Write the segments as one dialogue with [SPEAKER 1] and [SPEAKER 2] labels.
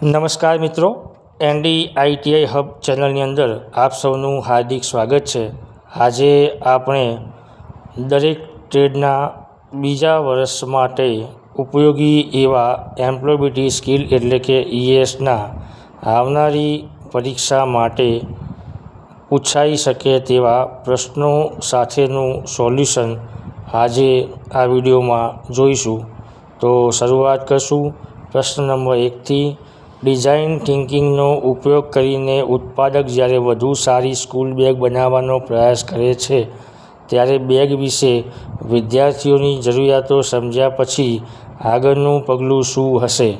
[SPEAKER 1] નમસ્કાર મિત્રો, NDITI hub ચેનલની અંદર આપ સૌનું હાર્દિક સ્વાગત છે। આજે આપણે દરેક ટ્રેડના બીજા વર્ષ માટે ઉપયોગી એવા એમ્પ્લોયબિલિટી સ્કિલ એટલે કે EASના આવનારી પરીક્ષા માટે પૂછાઈ શકે તેવા પ્રશ્નો સાથેનું સોલ્યુશન આજે આ વિડીયોમાં જોઈશું। તો શરૂઆત કરશું પ્રશ્ન નંબર 1થી। ડિઝાઇન થિંકિંગનો ઉપયોગ કરીને ઉત્પાદક જ્યારે વધુ સારી સ્કૂલ બેગ બનાવવાનો પ્રયાસ કરે છે ત્યારે બેગ વિશે વિદ્યાર્થીઓની જરૂરિયાતો સમજ્યા પછી આગળનું પગલું શું હશે?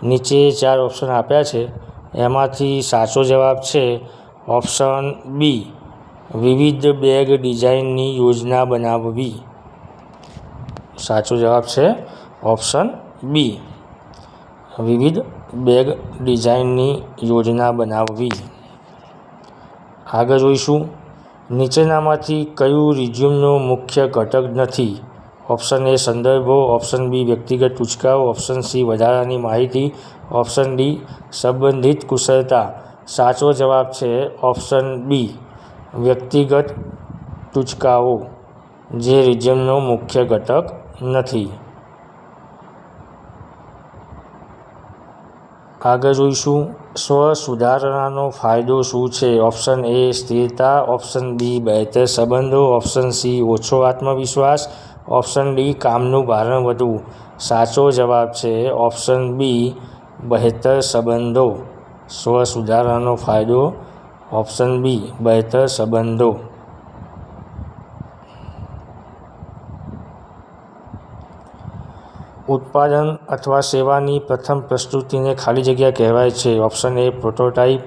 [SPEAKER 1] નીચે 4 ઓપ્શન આપ્યા છે, એમાંથી સાચો જવાબ છે ઓપ્શન બી, વિવિધ બેગ ડિઝાઇનની યોજના બનાવવી। સાચો જવાબ છે ઓપ્શન બી, વિવિધ બેગ ડિઝાઇનની યોજના બનાવવી। આગળ જોઈશું, નીચેનામાંથી કયું રિઝ્યુમનો મુખ્ય ઘટક નથી? ઓપ્શન એ સંદર્ભો, ઓપ્શન બી વ્યક્તિગત ટૂચકાઓ, ઓપ્શન સી વધારાની માહિતી, ઓપ્શન ડી સંબંધિત કુશળતા। સાચો જવાબ છે ઓપ્શન બી, વ્યક્તિગત ટૂચકાઓ, જે રિઝ્યુમનો મુખ્ય ઘટક નથી। આગળ જોઈશું, સ્વ સુધારણાનો ફાયદો શું છે? ઓપ્શન એ સ્થિરતા, ઓપ્શન બી બહેતર સંબંધો, ઓપ્શન સી ઓછો આત્મવિશ્વાસ, ઓપ્શન ડી કામનું ભારણ વધવું। સાચો જવાબ છે ઓપ્શન બી, બહેતર સંબંધો। સ્વ સુધારણાનો ફાયદો ઓપ્શન બી, બહેતર સંબંધો। ઉત્પાદન અથવા સેવાની પ્રથમ પ્રસ્તુતિને ખાલી જગ્યા કહેવાય છે। Option A prototype,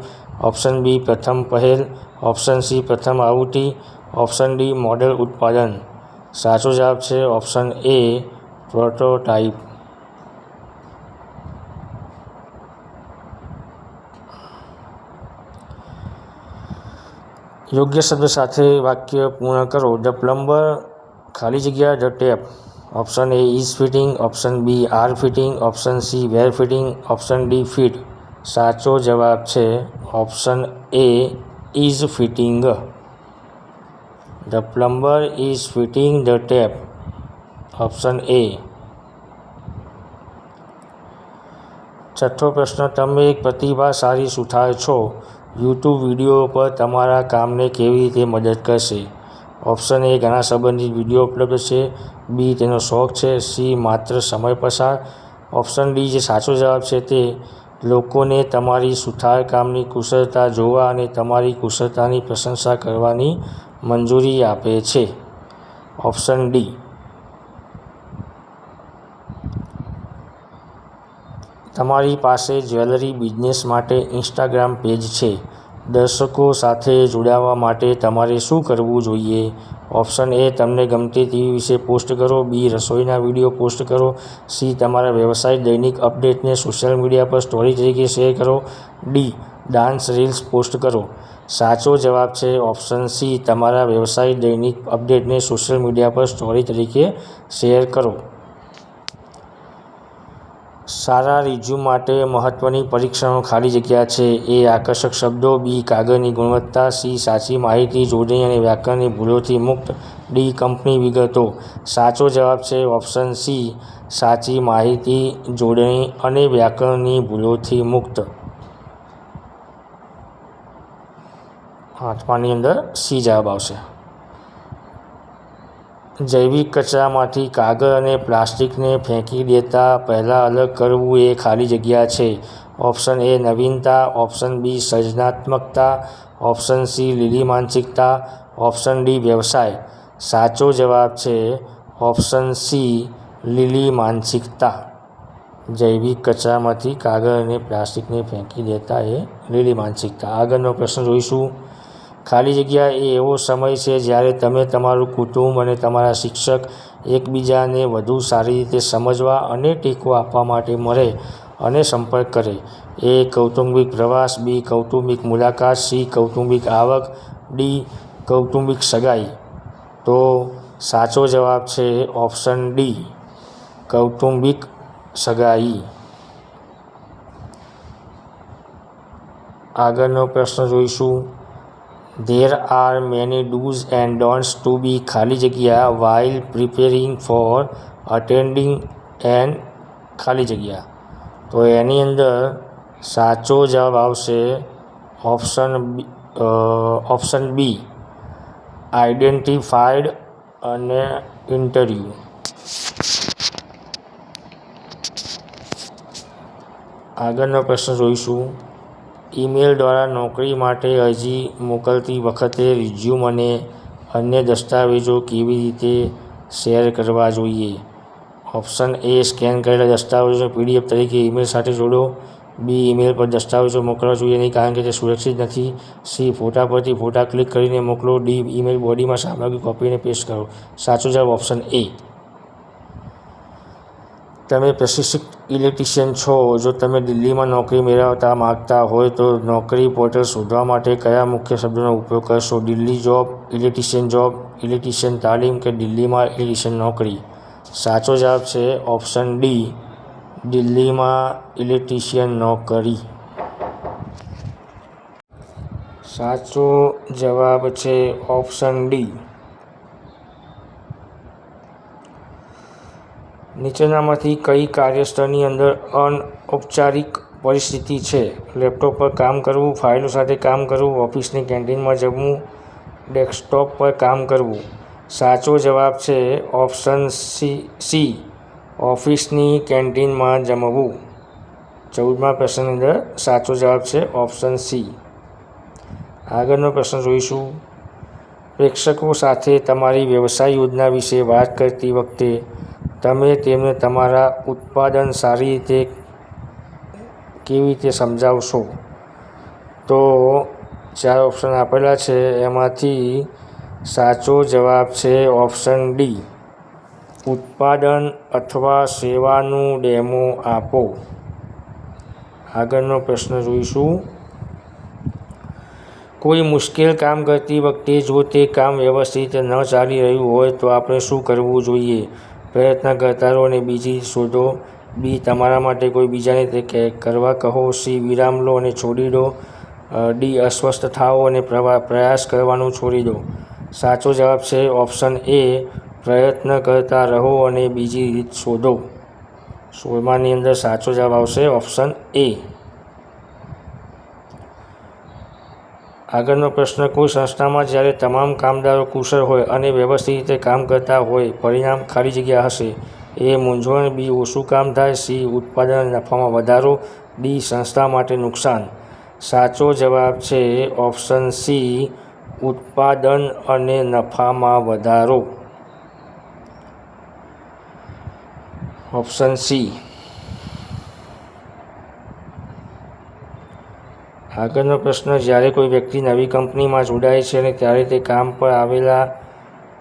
[SPEAKER 1] option B પ્રથમ પહેલ, ઓપ્શન સી પ્રથમ આવૃત્તિ, ઓપ્શન ડી મોડેલ ઉત્પાદન। સાચો જવાબ છે ઓપ્શન એ પ્રોટોટાઇપ। યોગ્ય શબ્દ સાથે વાક્ય પૂર્ણ કરો। ધ પ્લમ્બર ખાલી જગ્યા the tap. Option A is fitting, option B are fitting, option C were fitting, option D fit. સાચો જવાબ છે option A is fitting. The plumber is fitting the tap. Option A. છઠ્ઠો પ્રશ્ન, તમે એક પ્રતિભાશાળી સુથાર છો, યુટ્યુબ વિડીયો પર તમારા કામને કેવી રીતે મદદ કરશે? ઓપ્શન એ ઘણા સંબંધિત વિડીયો ઉપલબ્ધ છે, બી તેનો શોખ છે, સી માત્ર સમય પસાર, ઓપ્શન ડી જે સાચો જવાબ છે તે લોકોને તમારી સુથાર કામની કુશળતા જોવા અને તમારી કુશળતાની પ્રશંસા કરવાની મંજૂરી આપે છે। Option D. તમારી પાસે જ્વેલરી બિઝનેસ માટે ઇન્સ્ટાગ્રામ પેજ છે, દર્શકો સાથે જોડાવા માટે તમારે શું કરવું જોઈએ? ઓપ્શન એ તમને ગમતી ટીવી વિશે પોસ્ટ કરો, બી રસોઈના વિડીયો પોસ્ટ કરો, સી તમારા વ્યવસાય દૈનિક અપડેટને સોશિયલ મીડિયા પર સ્ટોરી તરીકે શેર કરો, ડી ડાન્સ રીલ્સ પોસ્ટ કરો। સાચો જવાબ છે ઓપ્શન સી, તમારા વ્યવસાય દૈનિક અપડેટને સોશિયલ મીડિયા પર સ્ટોરી તરીકે શેર કરો। સારા રિઝ્યુમ માટે મહત્વની પરીક્ષણો ખાલી જગ્યા છે, એ આકર્ષક શબ્દો, બી કાગળની ગુણવત્તા, સી સાચી માહિતી, જોડણી અને વ્યાકરણની ભૂલોથી મુક્ત, ડી કંપની વિગતો। સાચો જવાબ છે ઓપ્શન સી, સાચી માહિતી, જોડણી અને વ્યાકરણની ભૂલોથી મુક્ત। આઠમાની અંદર સી જવાબ આવશે। જૈવિક કચરામાંથી કાગળ અને પ્લાસ્ટિકને ફેંકી દેતા પહેલાં અલગ કરવું એ ખાલી જગ્યા છે। ઓપ્શન એ નવીનતા, ઓપ્શન બી સર્જનાત્મકતા, ઓપ્શન સી લીલી માનસિકતા, ઓપ્શન ડી વ્યવસાય। સાચો જવાબ છે ઓપ્શન સી, લીલી માનસિકતા। જૈવિક કચરામાંથી કાગળ અને પ્લાસ્ટિકને ફેંકી દેતા એ લીલી માનસિકતા। આગળનો પ્રશ્ન જોઈશું, ખાલી જગ્યા એ એવો સમય છે જ્યારે તમે તમારું કુટુંબ અને તમારા શિક્ષક એકબીજાને વધુ સારી રીતે સમજવા અને ટેકો આપવા માટે મળે અને સંપર્ક કરે। એ કૌટુંબિક પ્રવાસ, બી કૌટુંબિક મુલાકાત, સી કૌટુંબિક આવક, ડી કૌટુંબિક સગાઈ। તો સાચો જવાબ છે ઓપ્શન ડી, કૌટુંબિક સગાઈ। આગળનો પ્રશ્ન જોઈશું. There are many dos and don'ts to be ખાલી જગ્યા while preparing for attending an ખાલી જગ્યા. તો એની અંદર સાચો જવાબ આવશે ઓપ્શન બી આઈડેન્ટિફાઈડ અને ઇન્ટરવ્યૂ. આગળનો પ્રશ્ન જોઈશું. ઈમેલ દ્વારા નોકરી માટે અરજી મોકલતી વખતે રિઝ્યુમ અને અન્ય દસ્તાવેજો કેવી રીતે શેર કરવા જોઈએ? ઓપ્શન એ સ્કેન કરેલા દસ્તાવેજો PDF તરીકે ઈમેલ સાથે જોડો. બી ઈમેલ પર દસ્તાવેજો મોકલવા જોઈએ નહીં કારણ કે તે સુરક્ષિત નથી. સી ફોટા પરથી ફોટા ક્લિક કરીને મોકલો. ડી ઈમેલ બોડીમાં સામગ્રી કોપીને પેસ્ટ કરો. સાચો જવાબ ઓપ્શન એ. તમે પ્રશિક્ષિત ઇલેક્ટ્રિશિયન છો. જો તમે દિલ્હીમાં નોકરી મેળવતા માગતા હોય તો નોકરી પોર્ટલ શોધવા માટે કયા મુખ્ય શબ્દોનો ઉપયોગ કરશો? દિલ્હી જોબ, ઇલેક્ટ્રિશિયન તાલીમ કે દિલ્હીમાં ઇલેક્ટ્રિશિયન નોકરી? સાચો જવાબ છે ઓપ્શન ડી દિલ્હીમાં ઇલેક્ટ્રિશિયન નોકરી. સાચો જવાબ છે ઓપ્શન ડી. નીચેનામાંથી કઈ કાર્યસ્થળની અંદર અનૌપચારિક પરિસ્થિતિ છે? લેપટોપ પર કામ કરવું, ફાઇલો સાથે કામ કરવું, ઓફિસની કેન્ટીનમાં જમવું, ડેસ્કટોપ પર કામ કરવું? સાચો જવાબ છે ઓપ્શન સી ઓફિસની કેન્ટીનમાં જમવું. 14મા પ્રશ્નની અંદર સાચો જવાબ છે ઓપ્શન સી. આગળનો પ્રશ્ન જોઈશું. પ્રેક્ષકો સાથે તમારી વ્યવસાય યોજના વિશે વાત કરતી વખતે તમે તેમને તમારા ઉત્પાદન સારી રીતે કેવી રીતે સમજાવશો? તો 4 ઓપ્શન આપેલા છે એમાંથી સાચો જવાબ છે ઓપ્શન ડી ઉત્પાદન અથવા સેવાનું ડેમો આપો. આગળનો પ્રશ્ન જોઈશું. કોઈ મુશ્કેલ કામ કરતી વખતે જો તે કામ વ્યવસ્થિત ન ચાલી રહ્યું હોય તો આપણે શું કરવું જોઈએ? પ્રયત્ન કરતા રહો અને બીજી શોધો. બી તમારા માટે કોઈ બીજાને તે કરવા કહો. સી વિરામ લો અને છોડી દો. ડી અસ્વસ્થ થાઓ અને પ્રયાસ કરવાનું છોડી દો. સાચો જવાબ છે ઓપ્શન એ પ્રયત્ન કરતા રહો અને બીજી રીત શોધો. 16માની અંદર સાચો જવાબ આવશે ઓપ્શન એ. આગળનો પ્રશ્ન. કોઈ સંસ્થામાં જ્યારે તમામ કામદારો કુશળ હોય અને વ્યવસ્થિત રીતે કામ કરતા હોય પરિણામ ખાલી જગ્યા હશે? એ મૂંઝવણ. બી ઓછું કામ થાય. સી ઉત્પાદન અને નફામાં વધારો. ડી સંસ્થા માટે નુકસાન. સાચો જવાબ છે ઓપ્શન સી ઉત્પાદન અને નફામાં વધારો. Option C. આગળનો પ્રશ્ન. જ્યારે કોઈ વ્યક્તિ નવી કંપનીમાં જોડાય છે અને ત્યારે તે કામ પર આવેલા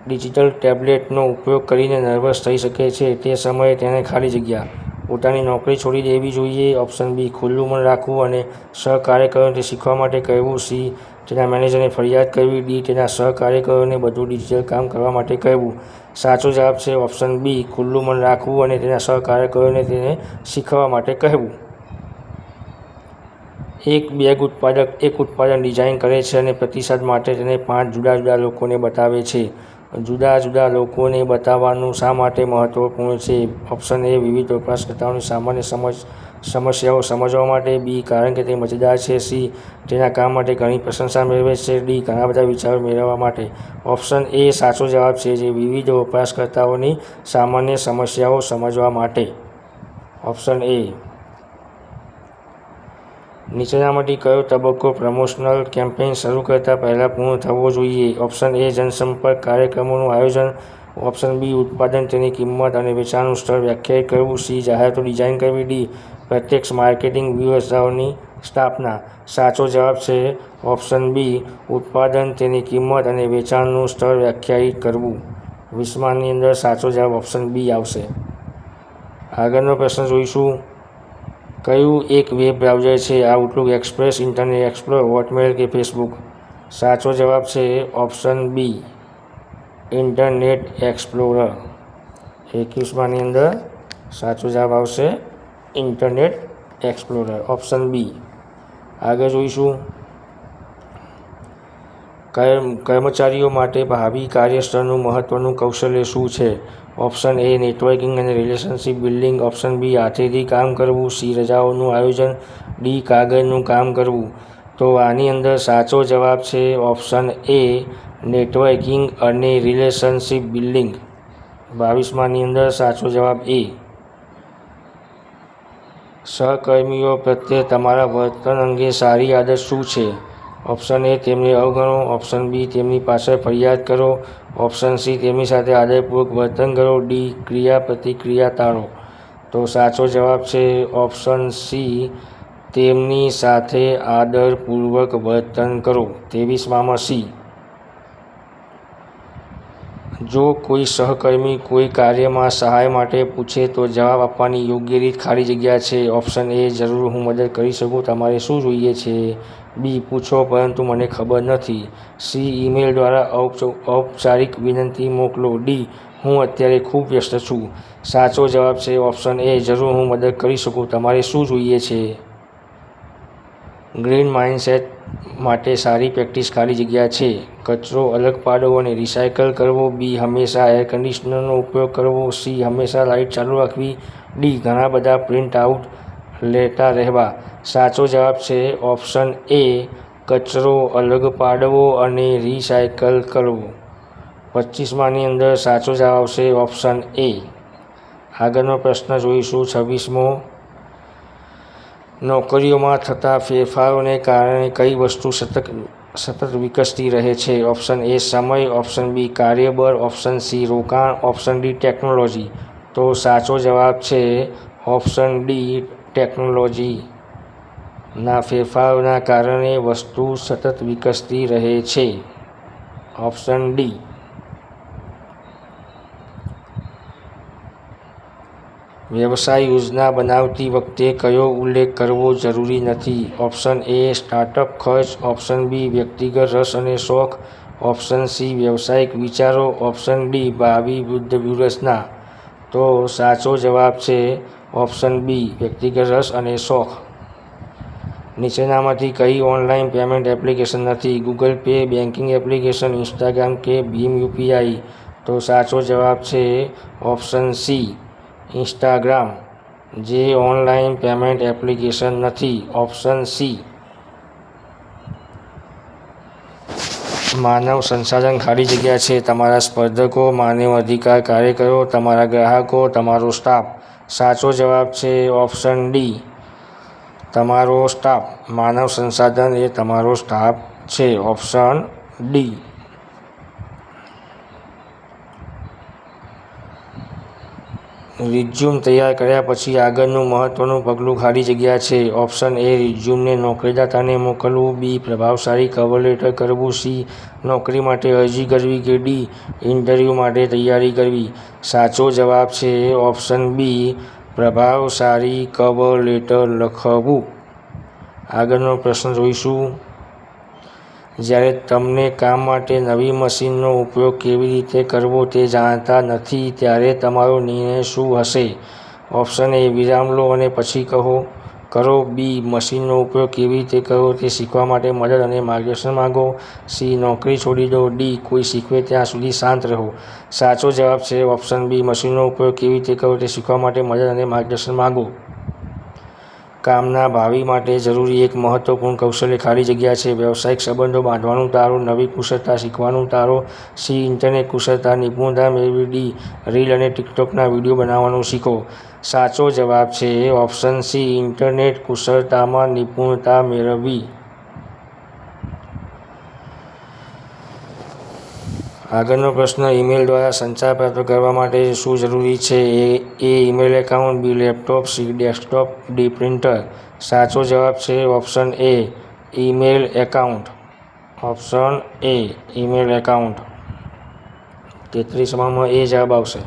[SPEAKER 1] ડિજિટલ ટેબ્લેટનો ઉપયોગ કરીને નર્વસ થઈ શકે છે તે સમયે તેને ખાલી જગ્યા પોતાની નોકરી છોડી દેવી જોઈએ? ઓપ્શન બી ખુલ્લું મન રાખવું અને સહકાર્યકરોને શીખવા માટે કહેવું. સી તેના મેનેજરને ફરિયાદ કરવી. ડી તેના સહકાર્યકરોને બધું ડિજિટલ કામ કરવા માટે કહેવું. સાચો જવાબ છે ઓપ્શન બી ખુલ્લું મન રાખવું અને તેના સહકાર્યકરોને તેને શીખવા માટે કહેવું. એક બેગ ઉત્પાદક એક ઉત્પાદન ડિઝાઇન કરે છે અને પ્રતિસાદ માટે તેને 5 જુદા જુદા લોકોને બતાવે છે. જુદા જુદા લોકોને બતાવવાનું શા માટે મહત્વપૂર્ણ છે? ઓપ્શન એ વિવિધ વપરાશકર્તાઓની સામાન્ય સમસ્યાઓ સમજવા માટે. બી કારણ કે તે મજેદાર છે. સી તેના કામ માટે ઘણી પ્રશંસા મેળવે છે. ડી ઘણા બધા વિચારો મેળવવા માટે. ઓપ્શન એ સાચો જવાબ છે જે વિવિધ વપરાશકર્તાઓની સામાન્ય સમસ્યાઓ સમજવા માટે. Option A. નીચેનામાંથી કયો તબક્કો પ્રમોશનલ કેમ્પેઇન શરૂ કરતા પહેલાં પૂર્ણ થવો જોઈએ? ઓપ્શન એ જનસંપર્ક કાર્યક્રમોનું આયોજન. ઓપ્શન બી ઉત્પાદન, તેની કિંમત અને વેચાણનું સ્તર વ્યાખ્યાયિત કરવું. સી જાહેરાતો ડિઝાઇન કરવી. ડી પ્રત્યક્ષ માર્કેટિંગ વ્યૂહરચનાઓની સ્થાપના. સાચો જવાબ છે ઓપ્શન બી ઉત્પાદન, તેની કિંમત અને વેચાણનું સ્તર વ્યાખ્યાયિત કરવું. 20માની અંદર સાચો જવાબ ઓપ્શન બી આવશે. આગળનો પ્રશ્ન જોઈશું. કયું એક વેબ બ્રાઉઝર છે? Outlook, express, internet explorer, Hotmail કે ફેસબુક? સાચો જવાબ છે ઓપ્શન બી ઇન્ટરનેટ એક્સપ્લોરર. 21માની અંદર સાચો જવાબ આવશે ઇન્ટરનેટ એક્સપ્લોરર ઓપ્શન બી. આગળ જોઈશું કર્મચારીઓ માટે ભાવિ કાર્યસ્થળનું મહત્ત્વનું કૌશલ્ય શું છે? ઓપ્શન એ નેટવર્કિંગ અને રિલેશનશિપ બિલ્ડિંગ, ઓપ્શન બી હાથેથી કામ કરવું, સી રજાઓનું આયોજન, ડી કાગળનું કામ કરવું. તો આની અંદર સાચો જવાબ છે ઓપ્શન એ નેટવર્કિંગ અને રિલેશનશિપ બિલ્ડિંગ. 22માની અંદર સાચો જવાબ એ. સહકર્મીઓ પ્રત્યે તમારા વર્તન અંગે સારી આદત શું છે? ઓપ્શન એ તેમને અવગણો, ઓપ્શન બી તેમની પાછળ ફરિયાદ કરો, ઓપ્શન સી તેમની સાથે આદરપૂર્વક વર્તન કરો, ડી ક્રિયા પ્રતિક્રિયા ટાળો. તો સાચો જવાબ છે ઓપ્શન સી તેમની સાથે આદરપૂર્વક વર્તન કરો. 23માં સી. જો કોઈ સહકર્મી કોઈ કાર્યમાં સહાય માટે પૂછે તો જવાબ આપવાની યોગ્ય રીત ખાલી જગ્યા છે. ઓપ્શન એ જરૂર, હું મદદ કરી શકું, તમારે શું જોઈએ છે? બી પૂછો પરંતુ મને ખબર નથી, સી ઈમેલ દ્વારા ઔપચારિક વિનંતી મોકલો, ડી હું અત્યારે ખૂબ વ્યસ્ત છું. સાચો જવાબ છે ઓપ્શન એ જરૂર, હું મદદ કરી શકું, તમારે શું જોઈએ છે? ગ્રીન માઇન્ડસેટ માટે સારી પ્રેક્ટિસ ખાલી જગ્યા છે. કચરો અલગ પાડવો અને રિસાયકલ કરવો, બી હંમેશા એર કન્ડિશનરનો ઉપયોગ કરવો, સી હંમેશા લાઇટ ચાલુ રાખવી, ડી ઘણા બધા પ્રિન્ટ આઉટ લેતા રહેવા. સાચો જવાબ છે ઓપ્શન એ કચરો અલગ પાડવો અને રિસાયકલ કરવો. 25માની અંદર સાચો જવાબ આવશે ઓપ્શન એ. આગળનો પ્રશ્ન જોઈશું 26મો. નોકરીઓમાં થતા ફેરફારોને કારણે કઈ વસ્તુ સતત વિકસતી રહે છે? ઓપ્શન એ સમય, ઓપ્શન બી કાર્યબળ, ઓપ્શન સી રોકાણ, ઓપ્શન ડી ટેકનોલોજી. તો સાચો જવાબ છે ઓપ્શન ડી ટેકનોલોજીના ફેરફારોના કારણે વસ્તુ સતત વિકસતી રહે છે. Option D. વ્યવસાય યોજના બનાવતી વખતે કયો ઉલ્લેખ કરવો જરૂરી નથી? ઓપ્શન એ સ્ટાર્ટઅપ ખર્ચ, ઓપ્શન બી વ્યક્તિગત રસ અને શોખ, ઓપ્શન સી વ્યવસાયિક વિચારો, ઓપ્શન ડી ભાવિ વ્યૂહરચના. તો સાચો જવાબ છે ઓપ્શન બી વ્યક્તિગત રસ અને શોખ. નીચેનામાંથી કઈ ઓનલાઈન પેમેન્ટ એપ્લિકેશન નથી? Google Pay, banking application, Instagram કે ભીમ યુપીઆઈ. તો સાચો જવાબ છે ઓપ્શન સી ઇન્સ્ટાગ્રામ, જે ઓનલાઈન પેમેન્ટ એપ્લિકેશન નથી. Option C. માનવ સંસાધન ખાલી જગ્યા છે તમારા સ્પર્ધકો, માનવ અધિકાર કાર્યકરો, તમારા ગ્રાહકો, તમારો સ્ટાફ. સાચો જવાબ છે ઓપ્શન ડી તમારો સ્ટાફ. માનવ સંસાધન એ તમારો સ્ટાફ છે. Option D. રિઝ્યુમ તૈયાર કર્યા પછી આગળનું મહત્ત્વનું પગલું ખાલી જગ્યા છે. ઓપ્શન એ રિઝ્યુમને નોકરીદાતાને મોકલવું, બી પ્રભાવશાળી કવર લેટર કરવું, સી નોકરી માટે અરજી કરવી કે ડી ઇન્ટરવ્યૂ માટે તૈયારી કરવી. સાચો જવાબ છે ઓપ્શન બી પ્રભાવશાળી કવર લેટર લખવું. આગળનો પ્રશ્ન જોઈશું. જ્યારે તમને કામ માટે નવી મશીનનો ઉપયોગ કેવી રીતે કરવો તે જાણતા નથી ત્યારે તમારો નિર્ણય શું હશે? ઓપ્શન એ વિરામ લો અને પછી કરો, બી મશીનનો ઉપયોગ કેવી રીતે કરવો તે શીખવા માટે મદદ અને માર્ગદર્શન માંગો, સી નોકરી છોડી દો, ડી કોઈ શીખવે ત્યાં સુધી શાંત રહો. સાચો જવાબ છે ઓપ્શન બી મશીનનો ઉપયોગ કેવી રીતે કરવો તે શીખવા માટે મદદ અને માર્ગદર્શન માંગો. કામના ભાવિ માટે જરૂરી એક મહત્વપૂર્ણ કૌશલ્ય ખાલી જગ્યા છે. વ્યવસાયિક સંબંધો બાંધવાનું ટાળો, નવી કુશળતા શીખવાનું ટાળો, સી ઇન્ટરનેટ કુશળતા નિપુણતા મેળવી, ડી રીલ અને ટિકટોકના વિડીયો બનાવવાનું શીખો. સાચો જવાબ છે ઓપ્શન સી ઇન્ટરનેટ કુશળતામાં નિપુણતા મેળવવી. આગળનો પ્રશ્ન ઈમેલ દ્વારા સંચાર પ્રાપ્ત કરવા માટે શું જરૂરી છે? A email account, B laptop, C desktop, D printer. સાચો જવાબ છે option A email account. Option A email account. 33માં એ જવાબ આવશે.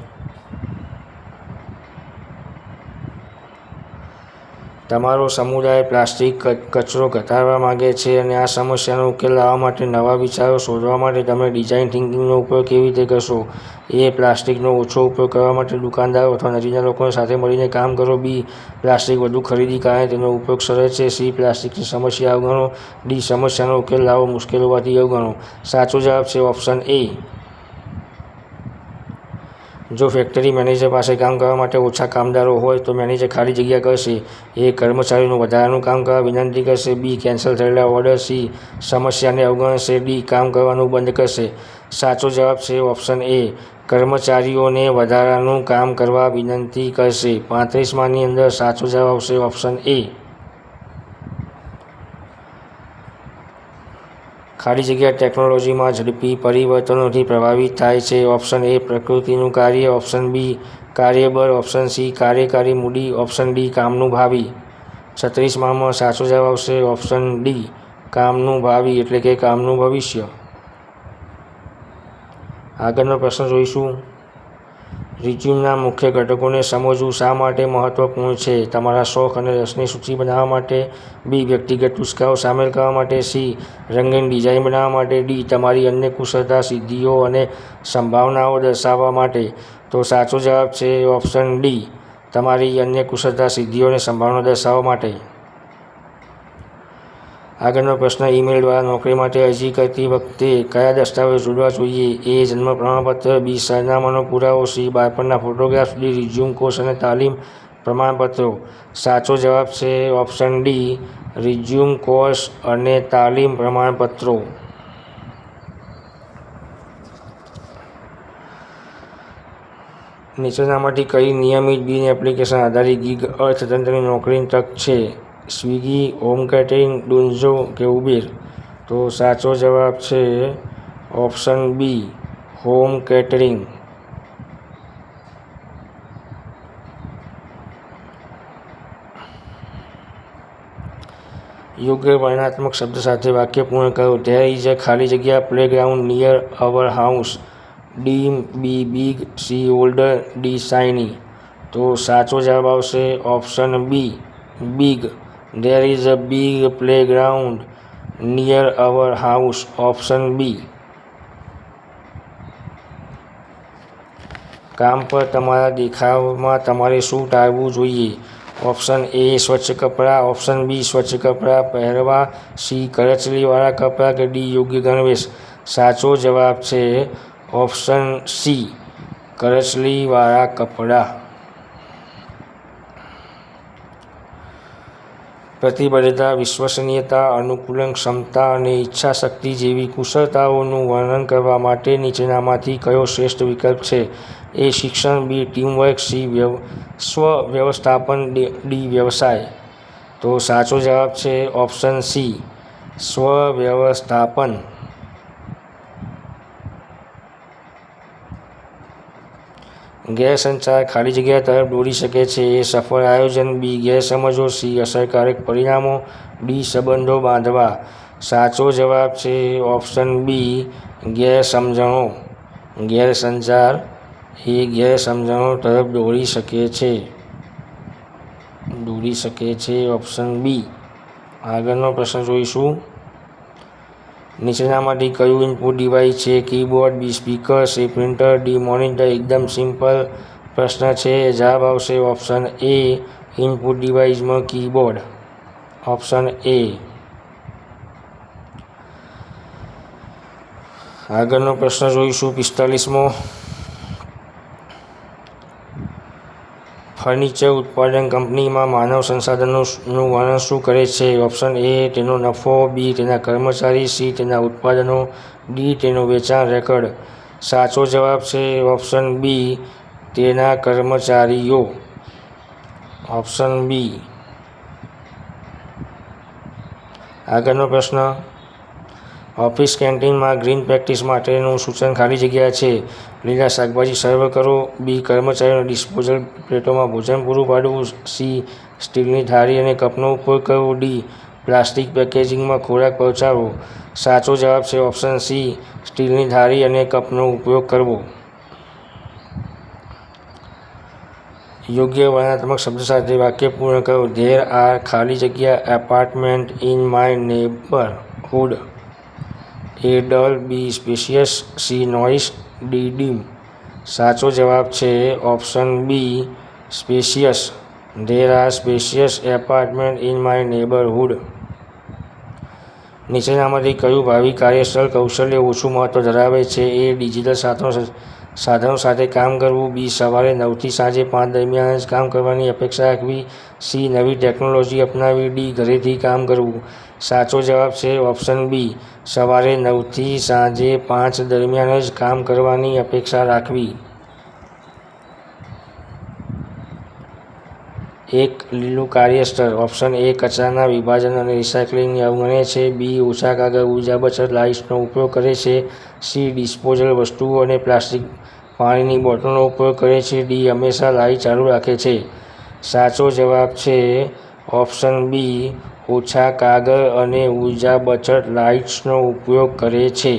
[SPEAKER 1] તમારો સમુદાય પ્લાસ્ટિક કચરો ઘટાડવા માગે છે અને આ સમસ્યાનો ઉકેલ લાવવા માટે નવા વિચારો શોધવા માટે તમે ડિઝાઇન થિંકિંગનો ઉપયોગ કેવી રીતે કરશો? એ. પ્લાસ્ટિકનો ઓછો ઉપયોગ કરવા માટે દુકાનદારો અથવા નજીકના લોકો સાથે મળીને કામ કરો. બી. પ્લાસ્ટિક વધુ ખરીદી કારણે તેનો ઉપયોગ સરળ છે. સી. પ્લાસ્ટિકની સમસ્યા અવગણો. ડી. સમસ્યાનો ઉકેલ લાવો મુશ્કેલ હોવાથી અવગણો. સાચો જવાબ છે ઓપ્શન એ. જો ફેક્ટરી મેનેજર પાસે કામ કરવા માટે ઓછા કામદારો હોય તો મેનેજર ખાલી જગ્યા કરશે. એ. કર્મચારીઓનું વધારાનું કામ કરવા વિનંતી કરશે. બી. કેન્સલ થયેલા ઓર્ડર. સી. સમસ્યાને અવગણશે. ડી. કામ કરવાનું બંધ કરશે. સાચો જવાબ છે ઓપ્શન એ. કર્મચારીઓને વધારાનું કામ કરવા વિનંતી કરશે. 35 માંની અંદર સાચો જવાબ આવશે ઓપ્શન એ. ખાલી જગ્યા ટેકનોલોજીમાં ઝડપી પરિવર્તનોથી પ્રભાવિત થાય છે. Option A. પ્રકૃતિનું કાર્ય. Option B. કાર્યબળ. Option C. કાર્યકારી મૂડી. Option D. કામનું ભાવિ. 36 માં સાચો જવાબ આવશે ઓપ્શન ડી. કામનું ભાવિ એટલે કે કામનું ભવિષ્ય. આગળનો પ્રશ્ન જોઈશું. રિઝ્યુમના મુખ્ય ઘટકોને સમજવું શા માટે મહત્વપૂર્ણ છે? તમારા શોખ અને રસની સૂચિ બનાવવા માટે. બી. વ્યક્તિગત ટુચકાઓ સામેલ કરવા માટે. સી. રંગીન ડિઝાઇન બનાવવા માટે. ડી. તમારી અન્ય કુશળતા, સિદ્ધિઓ અને સંભાવનાઓ દર્શાવવા માટે. તો સાચો જવાબ છે ઓપ્શન ડી. તમારી અન્ય કુશળતા, સિદ્ધિઓ અને સંભાવનાઓ દર્શાવવા માટે. આગળનો પ્રશ્ન. ઈમેલ દ્વારા નોકરી માટે અરજી કરતી વખતે કયા દસ્તાવેજો જોડવા જોઈએ? એ. જન્મ પ્રમાણપત્ર. બી. સરનામાનો પુરાવો. સી. બાળપણના ફોટોગ્રાફ્સ. ડી. રિઝ્યુમ, કોર્સ અને તાલીમ પ્રમાણપત્રો. સાચો જવાબ છે ઓપ્શન ડી. રિઝ્યુમ, કોર્સ અને તાલીમ પ્રમાણપત્રો. નીચેનામાંથી કઈ નિયમિત બિન એપ્લિકેશન આધારિત ગીગ અર્થતંત્રની નોકરીની તક છે? સ્વિગી, હોમ કેટરિંગ, ડોન્ઝો કે ઉબેર? તો સાચો જવાબ છે ઓપ્શન બી. Home catering. યોગ્ય વર્ણનાત્મક શબ્દ સાથે વાક્ય પૂર્ણ કરો. ધેર ઇઝ અ ખાલી જગ્યા playground near our house. D. B. Big. C. Older. D. Shiny. તો સાચો જવાબ આવશે option B. Big. There is a big playground near our house. Option B. કામ પર તમારા દેખાવમાં તમારે શું ટાળવું જોઈએ? Option A. સ્વચ્છ કપડાં. Option B. સ્વચ્છ કપડાં પહેરવા. સી. કરચલીવાળા કપડાં કે ડી. યોગ્ય ગણવેશ. સાચો જવાબ છે ઓપ્શન સી. કરચલીવાળા કપડાં. પ્રતિબદ્ધતા, વિશ્વસનીયતા, અનુકૂલન ક્ષમતા અને ઈચ્છાશક્તિ જેવી કુશળતાઓનું વર્ણન કરવા માટે નીચેનામાંથી કયો શ્રેષ્ઠ વિકલ્પ છે? એ. શિક્ષણ. બી. ટીમવર્ક. સી. સ્વ-વ્યવસ્થાપન. ડી. વ્યવસાય. તો સાચો જવાબ છે ઓપ્શન સી. સ્વ-વ્યવસ્થાપન. ગેરસંચાર ખાલી જગ્યા તરફ દોરી શકે છે. એ. સફળ આયોજન. બી. ગેરસમજો. સી. અસરકારક પરિણામો. ડી. સંબંધો બાંધવા. સાચો જવાબ છે ઓપ્શન બી. ગેરસમજણો. ગેરસંચાર એ ગેરસમજણો તરફ દોરી શકે છે. Option B. આગળનો પ્રશ્ન જોઈશું. નીચેનામાંથી કયું ઇનપુટ ડિવાઇસ છે? Keyboard. B. Speaker. C. Printer. D. Monitor. એકદમ સિમ્પલ પ્રશ્ન છે. જવાબ આવશે ઓપ્શન એ. ઇનપુટ ડિવાઇસમાં કીબોર્ડ. Option A. આગળનો પ્રશ્ન જોઈશું. 45મો. ફર્નિચર ઉત્પાદન કંપનીમાં માનવ સંસાધનોનું વર્ણન શું કરે છે? ઓપ્શન એ. તેનો નફો. બી. તેના કર્મચારી. સી. તેના ઉત્પાદનો. ડી. તેનો વેચાણ રેકોર્ડ. સાચો જવાબ છે ઓપ્શન બી. તેના કર્મચારીઓ. Option B. આગળનો પ્રશ્ન. ઓફિસ કેન્ટીનમાં ગ્રીન પ્રેક્ટિસ માટેનું સૂચન ખાલી જગ્યા છે. લીલા શાકભાજી સર્વ કરો. બી. કર્મચારીઓને ડિસ્પોઝલ પ્લેટોમાં ભોજન પૂરું પાડવું. સી. સ્ટીલની થાળી અને કપનો ઉપયોગ કરવો. ડી. પ્લાસ્ટિક પેકેજિંગમાં ખોરાક પહોંચાડવો. સાચો જવાબ છે ઓપ્શન સી. સ્ટીલની થાળી અને કપનો ઉપયોગ કરવો. યોગ્ય વર્ણનાત્મક શબ્દ સાથે વાક્ય પૂર્ણ કરો. ધેર આર ખાલી જગ્યા apartment in my neighbourhood. A dull, B spacious, C noise, D dim. સાચો જવાબ છે option B spacious. There are spacious apartment in my neighbourhood. નીચેનામાંથી કયું ભાવિ કાર્યસ્થળ કૌશલ્ય ઓછું મહત્વ ધરાવે છે? એ ડિજિટલ સાધનો સાથે કામ કરવું, બી સવારે 9 થી સાંજે 5 દરમિયાન જ કામ કરવાની અપેક્ષા રાખવી, સી નવી ટેકનોલોજી અપનાવવી, ડી ઘરેથી કામ કરવું. સાચો જવાબ છે ઓપ્શન બી સવારે 9 થી સાંજે 5 દરમિયાન જ કામ કરવાની અપેક્ષા રાખવી. એક લીલું કાર્યસ્થળ. ઓપ્શન એ કચરાના વિભાજન અને રિસાયકલિંગને અવગણે છે, બી ઓછા કાગળ ઉર્જા બચત લાઇટ્સનો ઉપયોગ કરે છે, સી ડિસ્પોઝેબલ વસ્તુઓ અને પ્લાસ્ટિક પાણીની બોટલનો ઉપયોગ કરે છે, ડી હંમેશા લાઇટ ચાલુ રાખે છે. સાચો જવાબ છે ઓપ્શન બી ઓછા કાગળ અને ઉર્જા બચત લાઇટ્સનો ઉપયોગ કરે છે.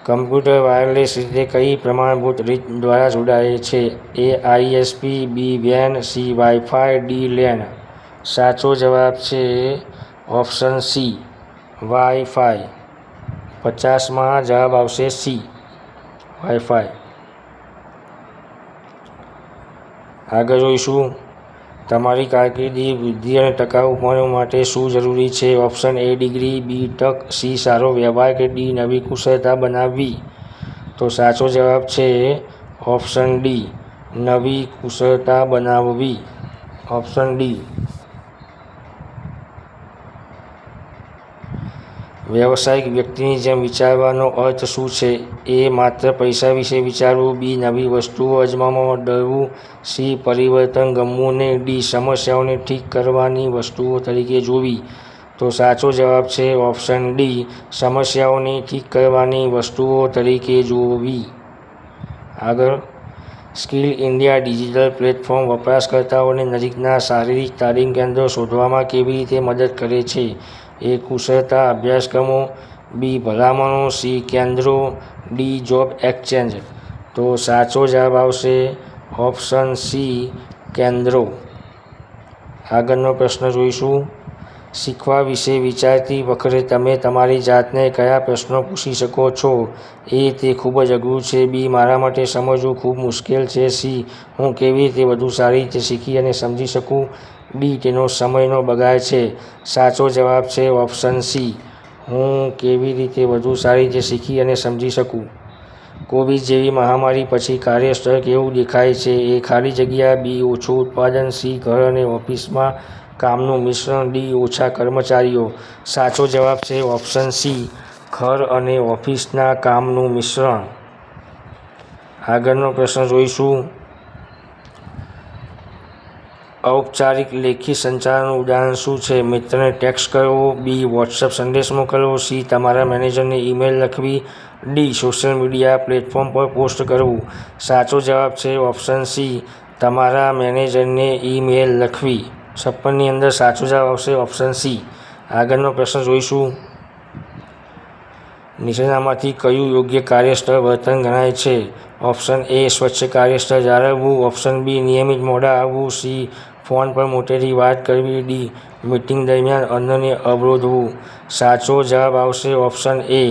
[SPEAKER 1] કમ્પ્યુટર વાયરલેસ રીતે કઈ પ્રમાણભૂત રીત દ્વારા જોડાય છે? એ આઈએસપી, બી વેન, સી વાઇફાઈ, ડી લેન. સાચો જવાબ છે ઓપ્શન સી વાઇફાઈ. 50માં જવાબ આવશે સી વાઇફાઈ. આગળ જોઈશું તમારી કારકિર્દી, વૃદ્ધિ અને ટકાઉપણું માટે શું જરૂરી છે? ઓપ્શન એ ડિગ્રી, બી તક, સી સારો વ્યવહાર કે ડી નવી કુશળતા બનાવવી. તો સાચો જવાબ છે ઓપ્શન ડી નવી કુશળતા બનાવવી. Option D. વ્યવસાયિક વ્યક્તિની જેમ વિચારવાનો અર્થ શું છે? એ માત્ર પૈસા વિશે વિચારવું, બી નવી વસ્તુઓ અજમાવવામાં ડરવું, સી પરિવર્તન ગમવું નહીં, ડી સમસ્યાઓને ઠીક કરવાની વસ્તુઓ તરીકે જોવી. તો સાચો જવાબ છે ઓપ્શન ડી સમસ્યાઓને ઠીક કરવાની વસ્તુઓ તરીકે જોવી. આગળ સ્કિલ ઇન્ડિયા ડિજિટલ પ્લેટફોર્મ વપરાશકર્તાઓને નજીકના શારીરિક તાલીમ કેન્દ્રો શોધવામાં કેવી રીતે મદદ કરે છે? એ કુશળતા અભ્યાસક્રમો, બી ભલામણો, સી કેન્દ્રો, ડી જોબ એક્સચેન્જ. તો સાચો જવાબ આવશે ઓપ્શન સી કેન્દ્રો. આગળનો પ્રશ્ન જોઈશું. શીખવા વિશે વિચારતી વખતે તમે તમારી જાતને કયા પ્રશ્નો પૂછી શકો છો? એ તે ખૂબ જ અઘરું છે, બી મારા માટે સમજવું ખૂબ મુશ્કેલ છે, સી હું કેવી રીતે વધુ સારી રીતે શીખી અને સમજી શકું, ડી તેનો સમયનો બગાડ છે. સાચો જવાબ છે ઓપ્શન સી હું કેવી રીતે વધુ સારી રીતે શીખી અને સમજી શકું. કોવિડ જેવી મહામારી પછી કાર્યસ્થળ કેવું દેખાય છે? એ ખાલી જગ્યા, બી ઓછું ઉત્પાદન, સી ઘર અને ઓફિસમાં કામનું મિશ્રણ, ડી ઓછા કર્મચારીઓ. સાચો જવાબ છે ઓપ્શન સી ઘર અને ઓફિસના કામનું મિશ્રણ. આગળનો પ્રશ્ન જોઈશું. ઔપચારિક લેખિત સંચારનું ઉદાહરણ શું છે? મિત્રને ટેક્સ્ટ કરવો, બી વોટ્સએપ સંદેશ મોકલવો, સી તમારા મેનેજરને ઈમેલ લખવી, ડી સોશિયલ મીડિયા પ્લેટફોર્મ પર પોસ્ટ કરવું. સાચો જવાબ છે ઓપ્શન સી તમારા મેનેજરને ઈમેલ લખવી. 56ની અંદર સાચો જવાબ આવશે ઓપ્શન સી. આગળનો પ્રશ્ન જોઈશું. નીચેનામાંથી કયું યોગ્ય કાર્યસ્થળ વર્તન ગણાય છે? ઓપ્શન એ સ્વચ્છ કાર્યસ્થળ જાળવવું, ઓપ્શન બી નિયમિત મોડા આવવું, સી ફોન પર મોટેથી વાત કરવી, ડી મીટિંગ દરમિયાન અન્યને અવરોધવું. સાચો જવાબ આવશે ઓપ્શન એ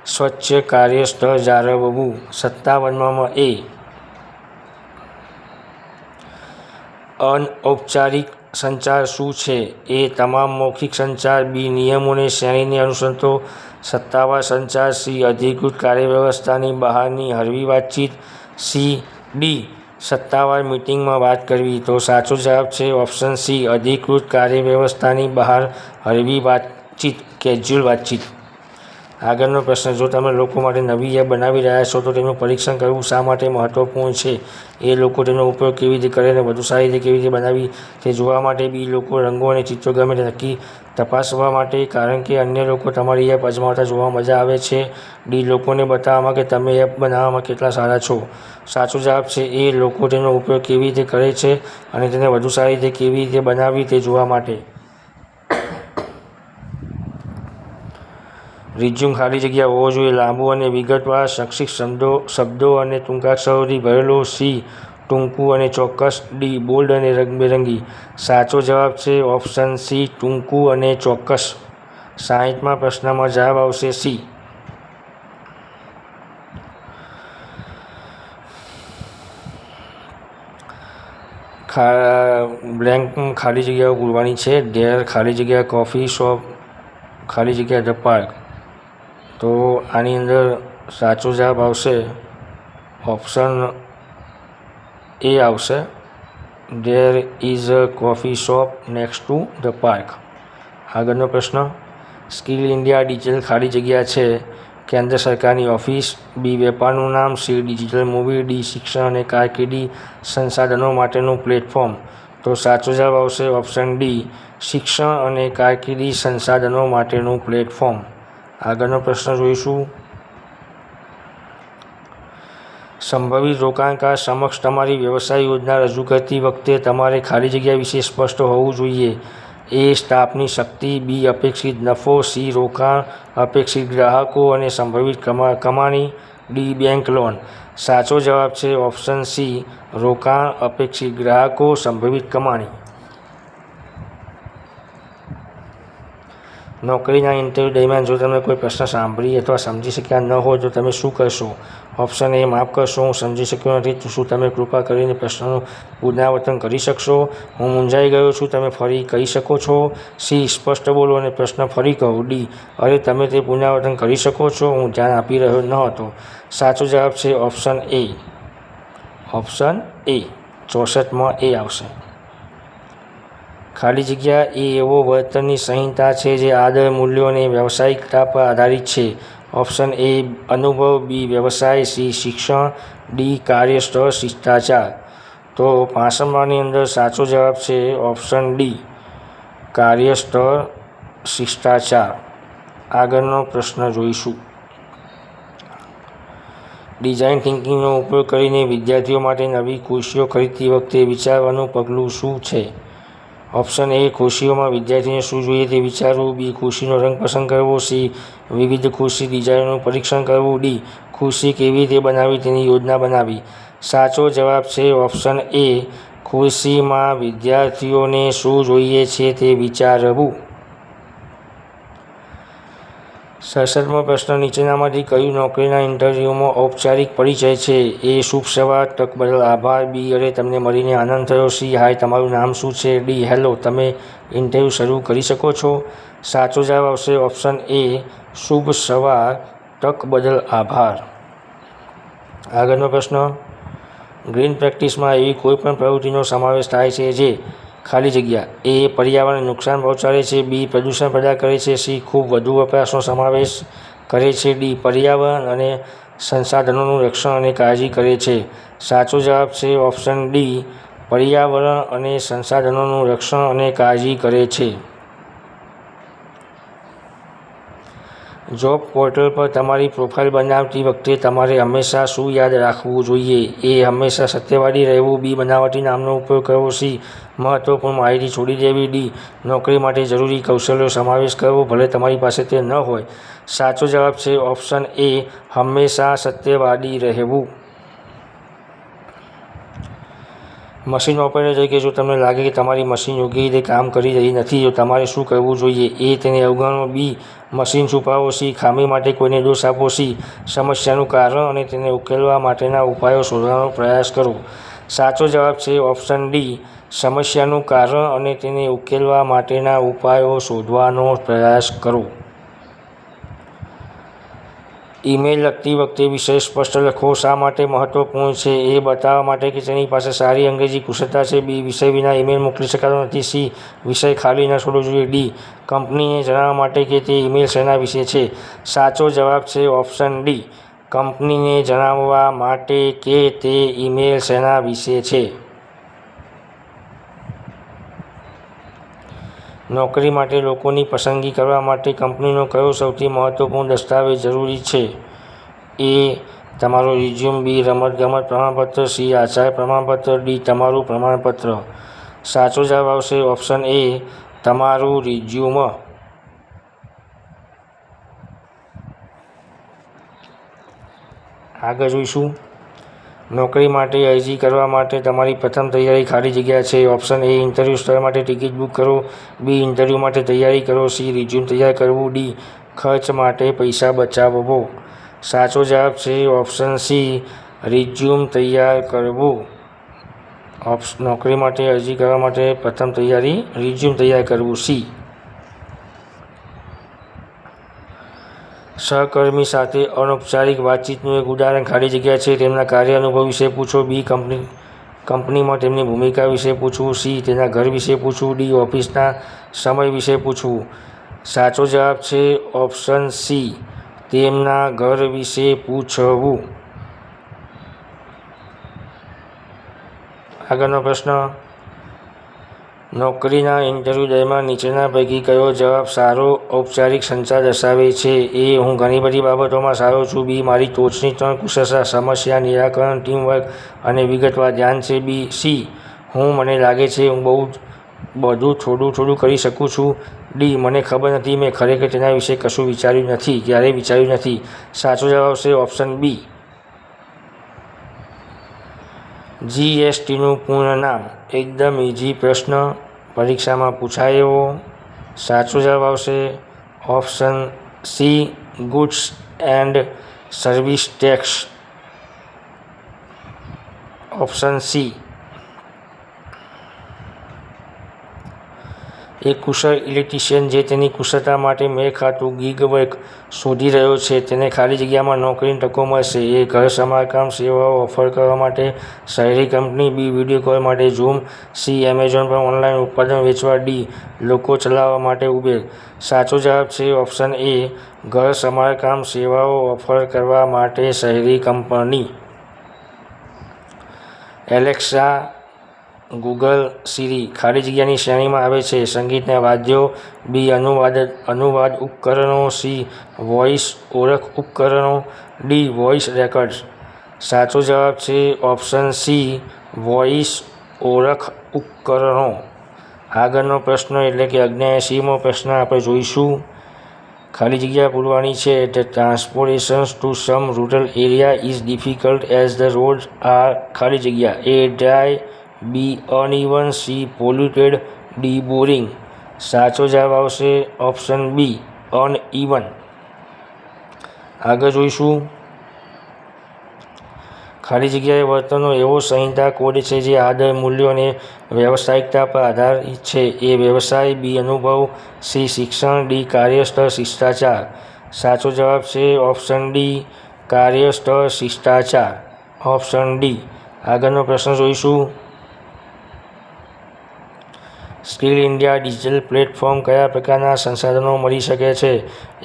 [SPEAKER 1] સ્વચ્છ કાર્યસ્થળ જાળવવું. 57માં એ. અનૌપચારિક સંચાર શું છે? એ તમામ મૌખિક સંચાર, બી નિયમોની શ્રેણીને અનુસરતો સત્તાવાર સંચાર, સી અધિકૃત કાર્યવ્યવસ્થાની બહારની હળવી વાતચીત, ડી સત્તાવાર મીટિંગમાં વાત કરવી. તો સાચો જવાબ છે ઓપ્શન સી અધિકૃત કાર્યવ્યવસ્થાની બહાર હળવી વાતચીત, કેઝ્યુઅલ વાતચીત. આગળનો પ્રશ્ન. જો તમે લોકો માટે નવી એપ બનાવી રહ્યા છો તો તેનું પરીક્ષણ કરવું શા માટે મહત્વપૂર્ણ છે? એ લોકો તેનો ઉપયોગ કેવી રીતે કરે અને વધુ સારી રીતે કેવી રીતે બનાવી તે જોવા માટે, બી લોકો રંગો અને ચિત્રો ગમે તે નક્કી તપાસવા માટે કારણ કે અન્ય લોકો તમારી એપ અજમાવતા જોવા મજા આવે છે, ડી લોકોને બતાવવામાં કે તમે એપ બનાવવામાં કેટલા સારા છો. સાચો જવાબ છે એ લોકો તેનો ઉપયોગ કેવી રીતે કરે છે અને તેને વધુ સારી રીતે કેવી રીતે બનાવવી તે જોવા માટે. રિઝ્યુમ ખાલી જગ્યા હોવો જોઈએ. લાંબુ અને વિગતવાર, સંક્ષિપ્ત શબ્દો અને ટૂંકાક્ષરોથી ભરેલો, સી ટૂંકું અને ચોક્કસ. ડી બોલ્ડ અને રંગબેરંગી. સાચો જવાબ છે ઓપ્શન સી ટૂંકું અને ચોક્કસ. 60મા પ્રશ્નમાં જવાબ આવશે સી. બ્લેન્ક ખાલી જગ્યાઓ પૂરવાની છે. ધેર ખાલી જગ્યા કોફી શોપ ખાલી જગ્યા ધ પાર્ક. તો આની અંદર સાચો જવાબ આવશે ઓપ્શન એ આવશે. There is a coffee shop next to the park. આગળનો પ્રશ્ન. સ્કિલ ઇન્ડિયા ડિજિટલ ખાલી જગ્યા છે કેન્દ્ર સરકારની ઓફિસ. બી વેપારનું નામ. C digital movie. ડી શિક્ષણ અને કારકિર્દી સંસાધનો માટેનું પ્લેટફોર્મ. તો સાચો જવાબ આવશે ઓપ્શન ડી શિક્ષણ અને કારકિર્દી સંસાધનો માટેનું પ્લેટફોર્મ. આગળનો પ્રશ્ન જોઈશું. સંભવિત રોકાણકાર સમક્ષ તમારી વ્યવસાય યોજના રજૂ કરતી વખતે તમારે ખાલી જગ્યા વિશે સ્પષ્ટ હોવું જોઈએ. એ સ્ટાફની શક્તિ. બી અપેક્ષિત નફો. સી રોકાણ. અપેક્ષિત ગ્રાહકો અને સંભવિત કમાણી. D bank loan. સાચો જવાબ છે ઓપ્શન સી રોકાણ. અપેક્ષિત ગ્રાહકો. સંભવિત કમાણી. નોકરીના ઇન્ટરવ્યૂ દરમિયાન જો તમે કોઈ પ્રશ્ન સાંભળી અથવા સમજી શક્યા ન હોય તો તમે શું કરશો? ઓપ્શન એ માફ કરશો, હું સમજી શક્યો નથી. તો શું તમે કૃપા કરીને પ્રશ્નનું પુનરાવર્તન કરી શકશો? હું મૂંઝાઈ ગયો છું, તમે ફરી કહી શકો છો? સી સ્પષ્ટ બોલો અને પ્રશ્ન ફરી કહો. ડી અરે તમે તે પુનરાવર્તન કરી શકો છો, હું ધ્યાન આપી રહ્યો ન હતો. સાચો જવાબ છે ઓપ્શન એ. ઓપ્શન એ 64માં એ આવશે. ખાલી જગ્યા એ એવો વર્તનની સંહિતા છે જે આદર, મૂલ્યો અને વ્યવસાયિકતા પર આધારિત છે. ઓપ્શન એ અનુભવ. બી વ્યવસાય. સી શિક્ષણ. ડી કાર્યસ્થળ શિષ્ટાચાર. તો 65માની અંદર સાચો જવાબ છે ઓપ્શન ડી કાર્યસ્થળ શિષ્ટાચાર. આગળનો પ્રશ્ન જોઈશું. ડિઝાઇન થિંકિંગનો ઉપયોગ કરીને વિદ્યાર્થીઓ માટે નવી ખુરશીઓ ખરીદતી વખતે વિચારવાનું પગલું શું છે? ઓપ્શન એ ખુરશીઓમાં વિદ્યાર્થીને શું જોઈએ તે વિચારવું. બી ખુરશીનો રંગ પસંદ કરવો. સી વિવિધ ખુરશી ડિઝાઇનોનું પરીક્ષણ કરવું. ડી ખુરશી કેવી રીતે બનાવવી તેની યોજના બનાવવી. સાચો જવાબ છે ઓપ્શન એ ખુરશીમાં વિદ્યાર્થીઓને શું જોઈએ છે તે વિચારવું. 67મો પ્રશ્ન. નીચેનામાંથી કયું નોકરીના ઇન્ટરવ્યૂમાં ઔપચારિક પરિચય છે? એ શુભ સવાર. તક બદલ આભાર. બી અરે તમને મળીને આનંદ થયો. સી હાય તમારું નામ શું છે? ડી હેલો તમે ઇન્ટરવ્યૂ શરૂ કરી શકો છો. સાચો જવાબ આવશે ઓપ્શન એ શુભ સવાર. તક બદલ આભાર. આગળનો પ્રશ્ન. ગ્રીન પ્રેક્ટિસમાં એવી કોઈ પણ પ્રવૃત્તિનો સમાવેશ થાય છે જે ખાલી જગ્યા એ પર્યાવરણને નુકસાન પહોંચાડે છે. બી પ્રદૂષણ પેદા કરે છે. સી ખૂબ વધુ વપરાશનો સમાવેશ કરે છે. ડી પર્યાવરણ અને સંસાધનોનું રક્ષણ અને કાળજી કરે છે. સાચો જવાબ છે ઓપ્શન ડી પર્યાવરણ અને સંસાધનોનું રક્ષણ અને કાળજી કરે છે. જોબ પોર્ટલ પર તમારી પ્રોફાઇલ બનાવતી વખતે તમારે હંમેશા શું યાદ રાખવું જોઈએ? એ હંમેશા સત્યવાદી રહેવું. બી બનાવટી નામનો ઉપયોગ કરવો. સી મહત્વપૂર્ણ માહિતી છોડી દેવી. ડી નોકરી માટે જરૂરી કૌશલ્યો સમાવેશ કરવો ભલે તમારી પાસે તે ન હોય. સાચો જવાબ છે ઓપ્શન એ હંમેશા સત્યવાદી રહેવું. મશીન ઓપરેટર તરીકે જો તમને લાગે કે તમારી મશીન યોગ્ય રીતે કામ કરી રહી નથી તો તમારે શું કરવું જોઈએ? એ તેને અવગણો. બી મશીન છુપાવો. સી ખામી માટે કોઈને દોષ આપો. સી સમસ્યાનું કારણ અને તેને ઉકેલવા માટેના ઉપાયો શોધવાનો પ્રયાસ કરો. સાચો જવાબ છે ઓપ્શન ડી સમસ્યાનું કારણ અને તેને ઉકેલવા માટેના ઉપાયો શોધવાનો પ્રયાસ કરો. ઈમેલ લખતી વખતે વિષય સ્પષ્ટ લખવો શા માટે મહત્વપૂર્ણ છે? એ બતાવવા માટે કે તેની પાસે સારી અંગ્રેજી કુશળતા છે. બી વિષય વિના ઈમેલ મોકલી શકાતો નથી. સી વિષય ખાલી ન છોડવો જોઈએ. ડી કંપનીને જણાવવા માટે કે તે ઈમેલ શેના વિશે છે. સાચો જવાબ છે ઓપ્શન ડી કંપનીને જણાવવા માટે કે તે ઈમેલ શેના વિશે છે. નોકરી માટે લોકોની પસંદગી કરવા માટે કંપનીનો કયો સૌથી મહત્વપૂર્ણ દસ્તાવેજ જરૂરી છે? એ તમારો રિઝ્યુમ. બી રમતગમત પ્રમાણપત્ર. સી આચાર પ્રમાણપત્ર. ડી તમારું પ્રમાણપત્ર. સાચો જવાબ આવશે ઓપ્શન એ તમારું રિઝ્યુમ. આગળ જોઈશું. નોકરી માટે અરજી કરવા માટે તમારી પ્રથમ તૈયારી ખાલી જગ્યા છે. ઓપ્શન એ ઇન્ટરવ્યૂ સ્થળ માટે ટિકિટ બુક કરો. બી ઇન્ટરવ્યૂ માટે તૈયારી કરો. સી રિઝ્યુમ તૈયાર કરવું. ડી ખર્ચ માટે પૈસા બચાવવો. સાચો જવાબ છે ઓપ્શન સી રિઝ્યુમ તૈયાર કરવું. નોકરી માટે અરજી કરવા માટે પ્રથમ તૈયારી રિઝ્યુમ તૈયાર કરવું. સી. સહકર્મી સાથે અનૌપચારિક વાતચીતનું એક ઉદાહરણ ખાલી જગ્યા છે. તેમના કાર્ય અનુભવ વિશે પૂછો. બી કંપનીમાં તેમની ભૂમિકા વિશે પૂછવું. સી તેના ઘર વિશે પૂછવું. ડી ઓફિસના સમય વિશે પૂછવું. સાચો જવાબ છે ઓપ્શન સી તેમના ઘર વિશે પૂછવું. આગળનો પ્રશ્ન, નોકરીના ઇન્ટરવ્યૂ દરમિયાન નીચેના પૈકી કયો જવાબ સારો ઔપચારિક સંચાર દર્શાવે છે? એ હું ઘણી બધી બાબતોમાં સારો છું. બી મારી ટોચની 3 કુશળતા સમસ્યા નિરાકરણ, ટીમવર્ક અને વિગતવાર ધ્યાન છે. બી. સી હું મને લાગે છે હું બહુ બધું થોડું કરી શકું છું. ડી મને ખબર નથી, મેં ખરેખર તેના વિશે કશું વિચાર્યું નથી, ક્યારેય વિચાર્યું નથી. સાચો જવાબ છે ઓપ્શન બી. જીએસટીનું પૂર્ણ નામ. એકદમ ઇઝી પ્રશ્ન, પરીક્ષામાં પૂછાય એવો. સાચો જવાબ આવશે option C goods and service tax. Option C. એક કુશળ ઇલેક્ટ્રિશિયન જે તેની કુશળતા માટે મેળ ખાતું ગીગ વર્ક શોધી રહ્યો છે તેને ખાલી જગ્યામાં નોકરીની તકો મળશે. એ ઘર સમારકામ સેવાઓ ઓફર કરવા માટે શહેરી કંપની. બી વિડીયો કોલ માટે ઝૂમ. સી એમેઝોન પર ઓનલાઈન ઉત્પાદન વેચવા. ડી લોકો ચલાવવા માટે ઉબેર. સાચો જવાબ છે ઓપ્શન એ ઘર સમારકામ સેવાઓ ઓફર કરવા માટે શહેરી કંપની. એલેક્સા, ગૂગલ, સિરી ખાલી જગ્યાની શ્રેણીમાં આવે છે. સંગીતના વાદ્યો. બી અનુવાદ ઉપકરણો. સી વોઇસ ઓળખ ઉપકરણો. D voice records. સાચો જવાબ છે ઓપ્શન સી વોઇસ ઓળખ ઉપકરણો. આગળનો પ્રશ્ન એટલે કે 79મો પ્રશ્ન આપણે જોઈશું. ખાલી જગ્યા પૂરવાની છે. The transportation to some rural area is difficult as the roads are ખાલી જગ્યા. A dry. B uneven. C polluted. D boring. સાચો જવાબ આવશે ઓપ્શન બી અનઇવન. આગળ જોઈશું. ખાલી જગ્યાએ વર્તનનો એવો સંહિતા કોડ છે જે આદર, મૂલ્યો અને વ્યવસાયિકતા પર આધારિત છે. એ વ્યવસાય. બી અનુભવ. સી શિક્ષણ. ડી કાર્યસ્થળ શિષ્ટાચાર. સાચો જવાબ છે ઓપ્શન ડી કાર્યસ્થળ શિષ્ટાચાર. Option D. આગળનો પ્રશ્ન જોઈશું. સ્કિલ ઇન્ડિયા ડિજિટલ પ્લેટફોર્મ કયા પ્રકારના સંસાધનો મળી શકે છે?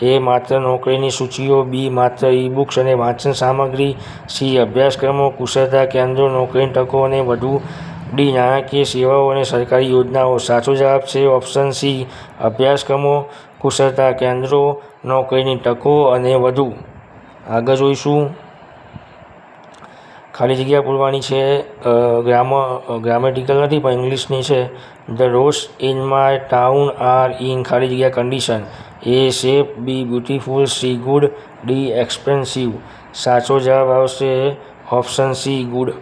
[SPEAKER 1] એ માત્ર નોકરીની સૂચિઓ. બી માત્ર ઈ-બુક્સ અને વાંચન સામગ્રી. સી અભ્યાસક્રમો, કુશળતા કેન્દ્રો, નોકરીની તકો અને વધુ. ડી નાણાકીય સેવાઓ અને સરકારી યોજનાઓ. સાચો જવાબ છે ઓપ્શન સી અભ્યાસક્રમો, કુશળતા કેન્દ્રો, નોકરીની તકો અને વધુ. આગળ જોઈશું. ખાલી જગ્યા પૂરવાની છે. ગ્રામેટિકલ નથી પણ ઇંગ્લિશની છે. The roads in my town are in ખાલી જગ્યા condition. A safe. B beautiful. C good. D expensive. સાચો જવાબ આવશે ઓપ્શન સી ગુડ.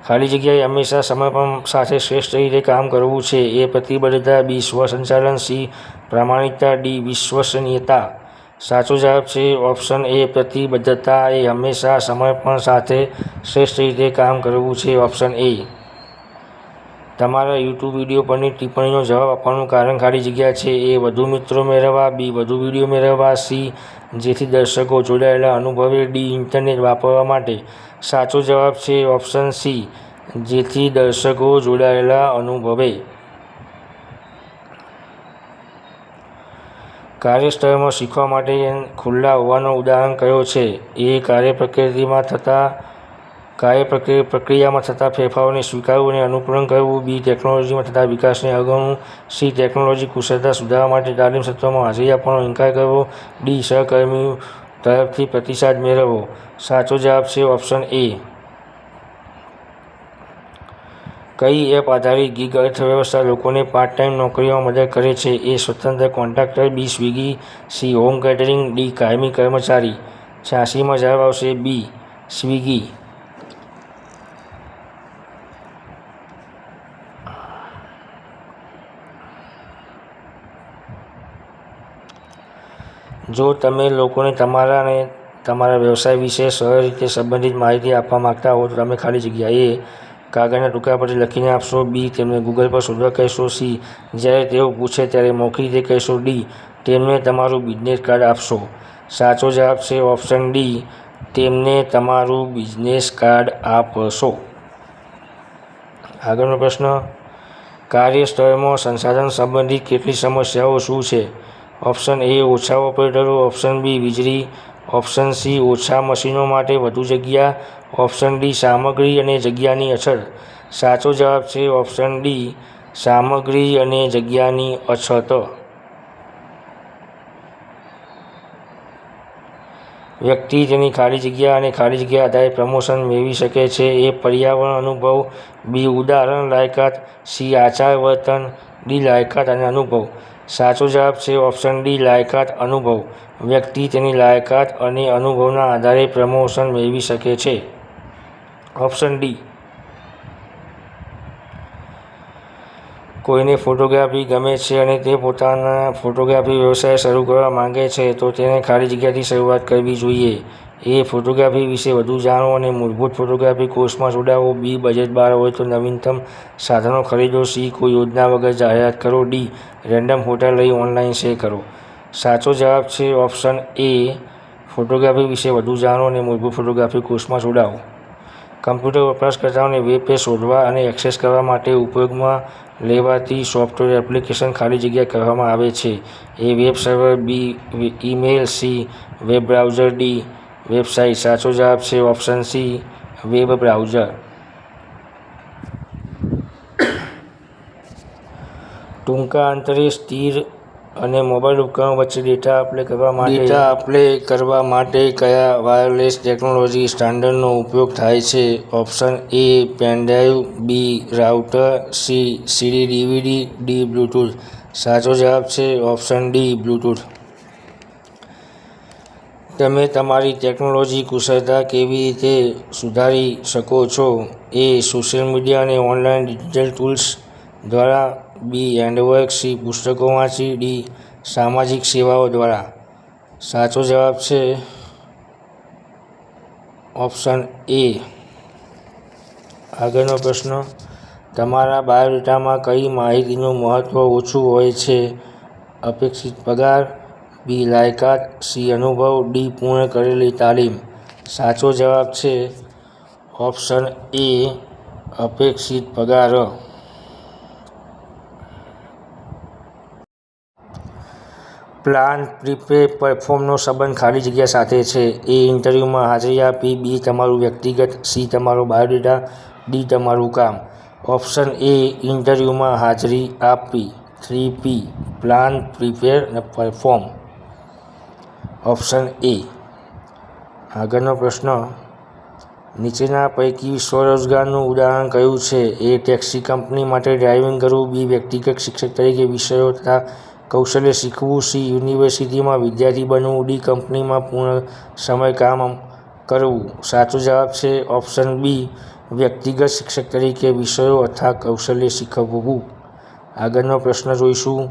[SPEAKER 1] ખાલી જગ્યાએ હંમેશા સમર્પણ સાથે શ્રેષ્ઠ રીતે કામ કરવું છે. એ પ્રતિબદ્ધતા. બી સ્વસંચાલન. સી પ્રામાણિકતા. ડી વિશ્વસનીયતા. સાચો જવાબ છે ઓપ્શન એ પ્રતિબદ્ધતા. એ હંમેશા સમર્પણ સાથે શ્રેષ્ઠ રીતે કામ કરવું છે. ઓપ્શન એ. તમારા યુટ્યુબ વિડીયો પરની ટિપ્પણીનો જવાબ આપવાનું કારણ ખાલી જગ્યા છે. એ વધુ મિત્રો મેળવવા. બી વધુ વિડીયો મેળવવા. સી જેથી દર્શકો જોડાયેલા અનુભવે. ડી ઇન્ટરનેટ વાપરવા માટે. સાચો જવાબ છે ઓપ્શન સી જેથી દર્શકો જોડાયેલા અનુભવે. કાર્યસ્થળમાં શીખવા માટે ખુલ્લા હોવાનો ઉદાહરણ કયો છે? એ પ્રક્રિયામાં થતા ફેરફારોને સ્વીકારવું અને અનુકૂલન કરવું. બી ટેકનોલોજીમાં થતા વિકાસને અવગણવું. સી ટેકનોલોજી કુશળતા સુધારવા માટે તાલીમ સત્રોમાં હાજરી આપવાનો ઇનકાર કરવો. ડી સહકર્મીઓ તરફથી પ્રતિસાદ મેળવવો. સાચો જવાબ છે ઓપ્શન એ. કઈ એપ આધારિત ગીગ અર્થવ્યવસ્થા લોકોને પાર્ટ ટાઈમ નોકરીઓમાં મદદ કરે છે? એ સ્વતંત્ર contractor. B Swiggy. C home catering. D કાયમી કર્મચારી. 86માં જવાબ આવશે બી સ્વિગી. જો તમે લોકોને તમારા અને તમારા વ્યવસાય વિશે સરળ રીતે સંબંધિત માહિતી આપવા માંગતા હો તો તમે ખાલી જગ્યા એ કાગળના ટુકડા પર લખીને આપશો. બી. તેમને ગૂગલ પર શોધવા કહેશો. સી. જ્યારે તેઓ પૂછે ત્યારે મૌખિક રીતે કહેશો. ડી. તેમને તમારું બિઝનેસ કાર્ડ આપશો. સાચો જવાબ છે ઓપ્શન ડી. તેમને તમારું બિઝનેસ કાર્ડ આપશો. આગળનો પ્રશ્ન, કાર્યસ્થળમાં સંસાધન સંબંધિત કેટલીક સમસ્યાઓ શું છે? ઓપ્શન એ ઓછા ઓપરેટરો, ઓપ્શન બી વીજળી, ઓપ્શન સી ઓછા મશીનો માટે વધુ જગ્યા, ઓપ્શન ડી સામગ્રી અને જગ્યાની અછત. સાચો જવાબ છે ઓપ્શન ડી સામગ્રી અને જગ્યાની અછત. વ્યક્તિ તેની ખાલી જગ્યા અને ખાલી જગ્યા આધારે પ્રમોશન મેળવી શકે છે. એ પર્યાવરણ અનુભવ, બી ઉદાહરણ લાયકાત, સી આચાર વર્તન, ડી લાયકાત અને અનુભવ. સાચો જવાબ છે ઓપ્શન ડી લાયકાત અનુભવ. વ્યક્તિ તેની લાયકાત અને અનુભવના આધારે પ્રમોશન મેળવી શકે છે. ઓપ્શન ડી, કોઈને ફોટોગ્રાફી ગમે છે અને તે પોતાના ફોટોગ્રાફી વ્યવસાય શરૂ કરવા માંગે છે તો તેને ખાલી જગ્યાથી શરૂઆત કરવી જોઈએ. એ ફોટોગ્રાફી વિશે વધુ જાણો અને મૂળભૂત ફોટોગ્રાફી કોર્સમાં જોડાઓ. બી બજેટ બહાર હોય તો નવીનતમ સાધનો ખરીદો. સી કોઈ યોજના વગર જાહેરાત કરો. ડી રેન્ડમ ફોટા લઈ ઓનલાઈન શેર કરો. સાચો જવાબ છે ઓપ્શન એ ફોટોગ્રાફી વિશે વધુ જાણો અને મૂળભૂત ફોટોગ્રાફી કોર્સમાં જોડાઓ. કમ્પ્યુટર વપરાશકર્તાઓને વેબ પેજ શોધવા અને એક્સેસ કરવા માટે ઉપયોગમાં લેવાતી સોફ્ટવેર એપ્લિકેશન ખાલી જગ્યા કહેવામાં આવે છે. A web server, B email, C web browser, D website. સાચો જવાબ છે ઓપ્શન સી વેબ બ્રાઉઝર. ટૂંકા અંતરે સ્થિર અને મોબાઈલ ઉપકરણો વચ્ચે ડેટા આપલે કરવા માટે કયા વાયરલેસ ટેકનોલોજી સ્ટાન્ડર્ડનો ઉપયોગ થાય છે? Option A pen drive, B router, C CD DVD, D Bluetooth. સાચો જવાબ છે ઓપ્શન ડી બ્લૂટૂથ. તમે તમારી ટેકનોલોજી કુશળતા કેવી રીતે સુધારી શકો છો? એ સોશિયલ મીડિયા અને ઓનલાઈન ડિજિટલ ટૂલ્સ દ્વારા, બી હેન્ડવર્ક, સી પુસ્તકો વાંચી, ડી સામાજિક સેવાઓ દ્વારા. સાચો જવાબ છે ઓપ્શન એ. આગળનો પ્રશ્ન, તમારા બાયોડેટામાં કઈ માહિતીનું મહત્વ ઓછું હોય છે? અપેક્ષિત પગાર, બી લાયકાત, સી અનુભવ, ડી પૂર્ણ કરેલી તાલીમ. સાચો જવાબ છે ઓપ્શન એ અપેક્ષિત પગાર. પ્લાન, પ્રિપેર, પરફોર્મનો સંબંધ ખાલી જગ્યા સાથે છે. એ ઇન્ટરવ્યૂમાં હાજરી આપવી, બી તમારું વ્યક્તિગત, સી તમારો બાયોડેટા, ડી તમારું કામ. ઓપ્શન એ ઇન્ટરવ્યૂમાં હાજરી આપવી. 3P પ્લાન, પ્રિપેર અને પરફોર્મ. Option A. આગળનો પ્રશ્ન, નીચેના પૈકી સ્વરોજગારનું ઉદાહરણ કયું છે? એ ટેક્સી કંપની માટે ડ્રાઇવિંગ કરવું, બી વ્યક્તિગત શિક્ષક તરીકે વિષયો તથા કૌશલ્ય શીખવું, સી યુનિવર્સિટીમાં વિદ્યાર્થી બનવું, ડી કંપનીમાં પૂર્ણ સમય કામ કરવું. સાચો જવાબ છે ઓપ્શન બી વ્યક્તિગત શિક્ષક તરીકે વિષયો અથવા કૌશલ્ય શીખવવું. આગળનો પ્રશ્ન જોઈશું,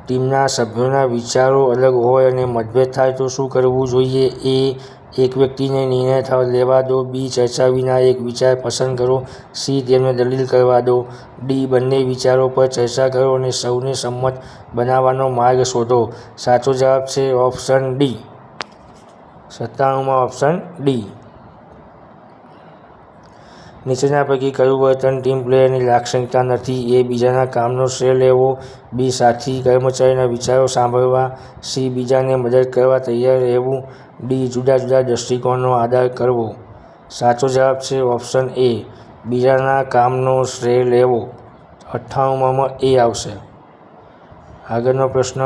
[SPEAKER 1] ટીમના સભ્યોના વિચારો અલગ હોય અને મતભેદ થાય તો શું કરવું જોઈએ? એ એક વ્યક્તિને નિર્ણય લેવા દો, બી ચર્ચા વિના એક વિચાર પસંદ કરો, સી તેમને દલીલ કરવા દો, ડી બંને વિચારો પર ચર્ચા કરો અને સૌને સંમત બનાવવાનો માર્ગ શોધો. સાચો જવાબ છે ઓપ્શન ડી. 97માં ઓપ્શન ડી. નીચેના પૈકી કયું વર્તન ટીમ પ્લેયરની લાક્ષણિકતા નથી? એ બીજાના કામનો શ્રેય લેવો, બી સાથી કર્મચારીના વિચારો સાંભળવા, સી બીજાને મદદ કરવા તૈયાર રહેવું, ડી જુદા જુદા દૃષ્ટિકોણનો આદર કરવો. સાચો જવાબ છે ઓપ્શન એ બીજાના કામનો શ્રેય લેવો. 98માં એ આવશે. આગળનો પ્રશ્ન,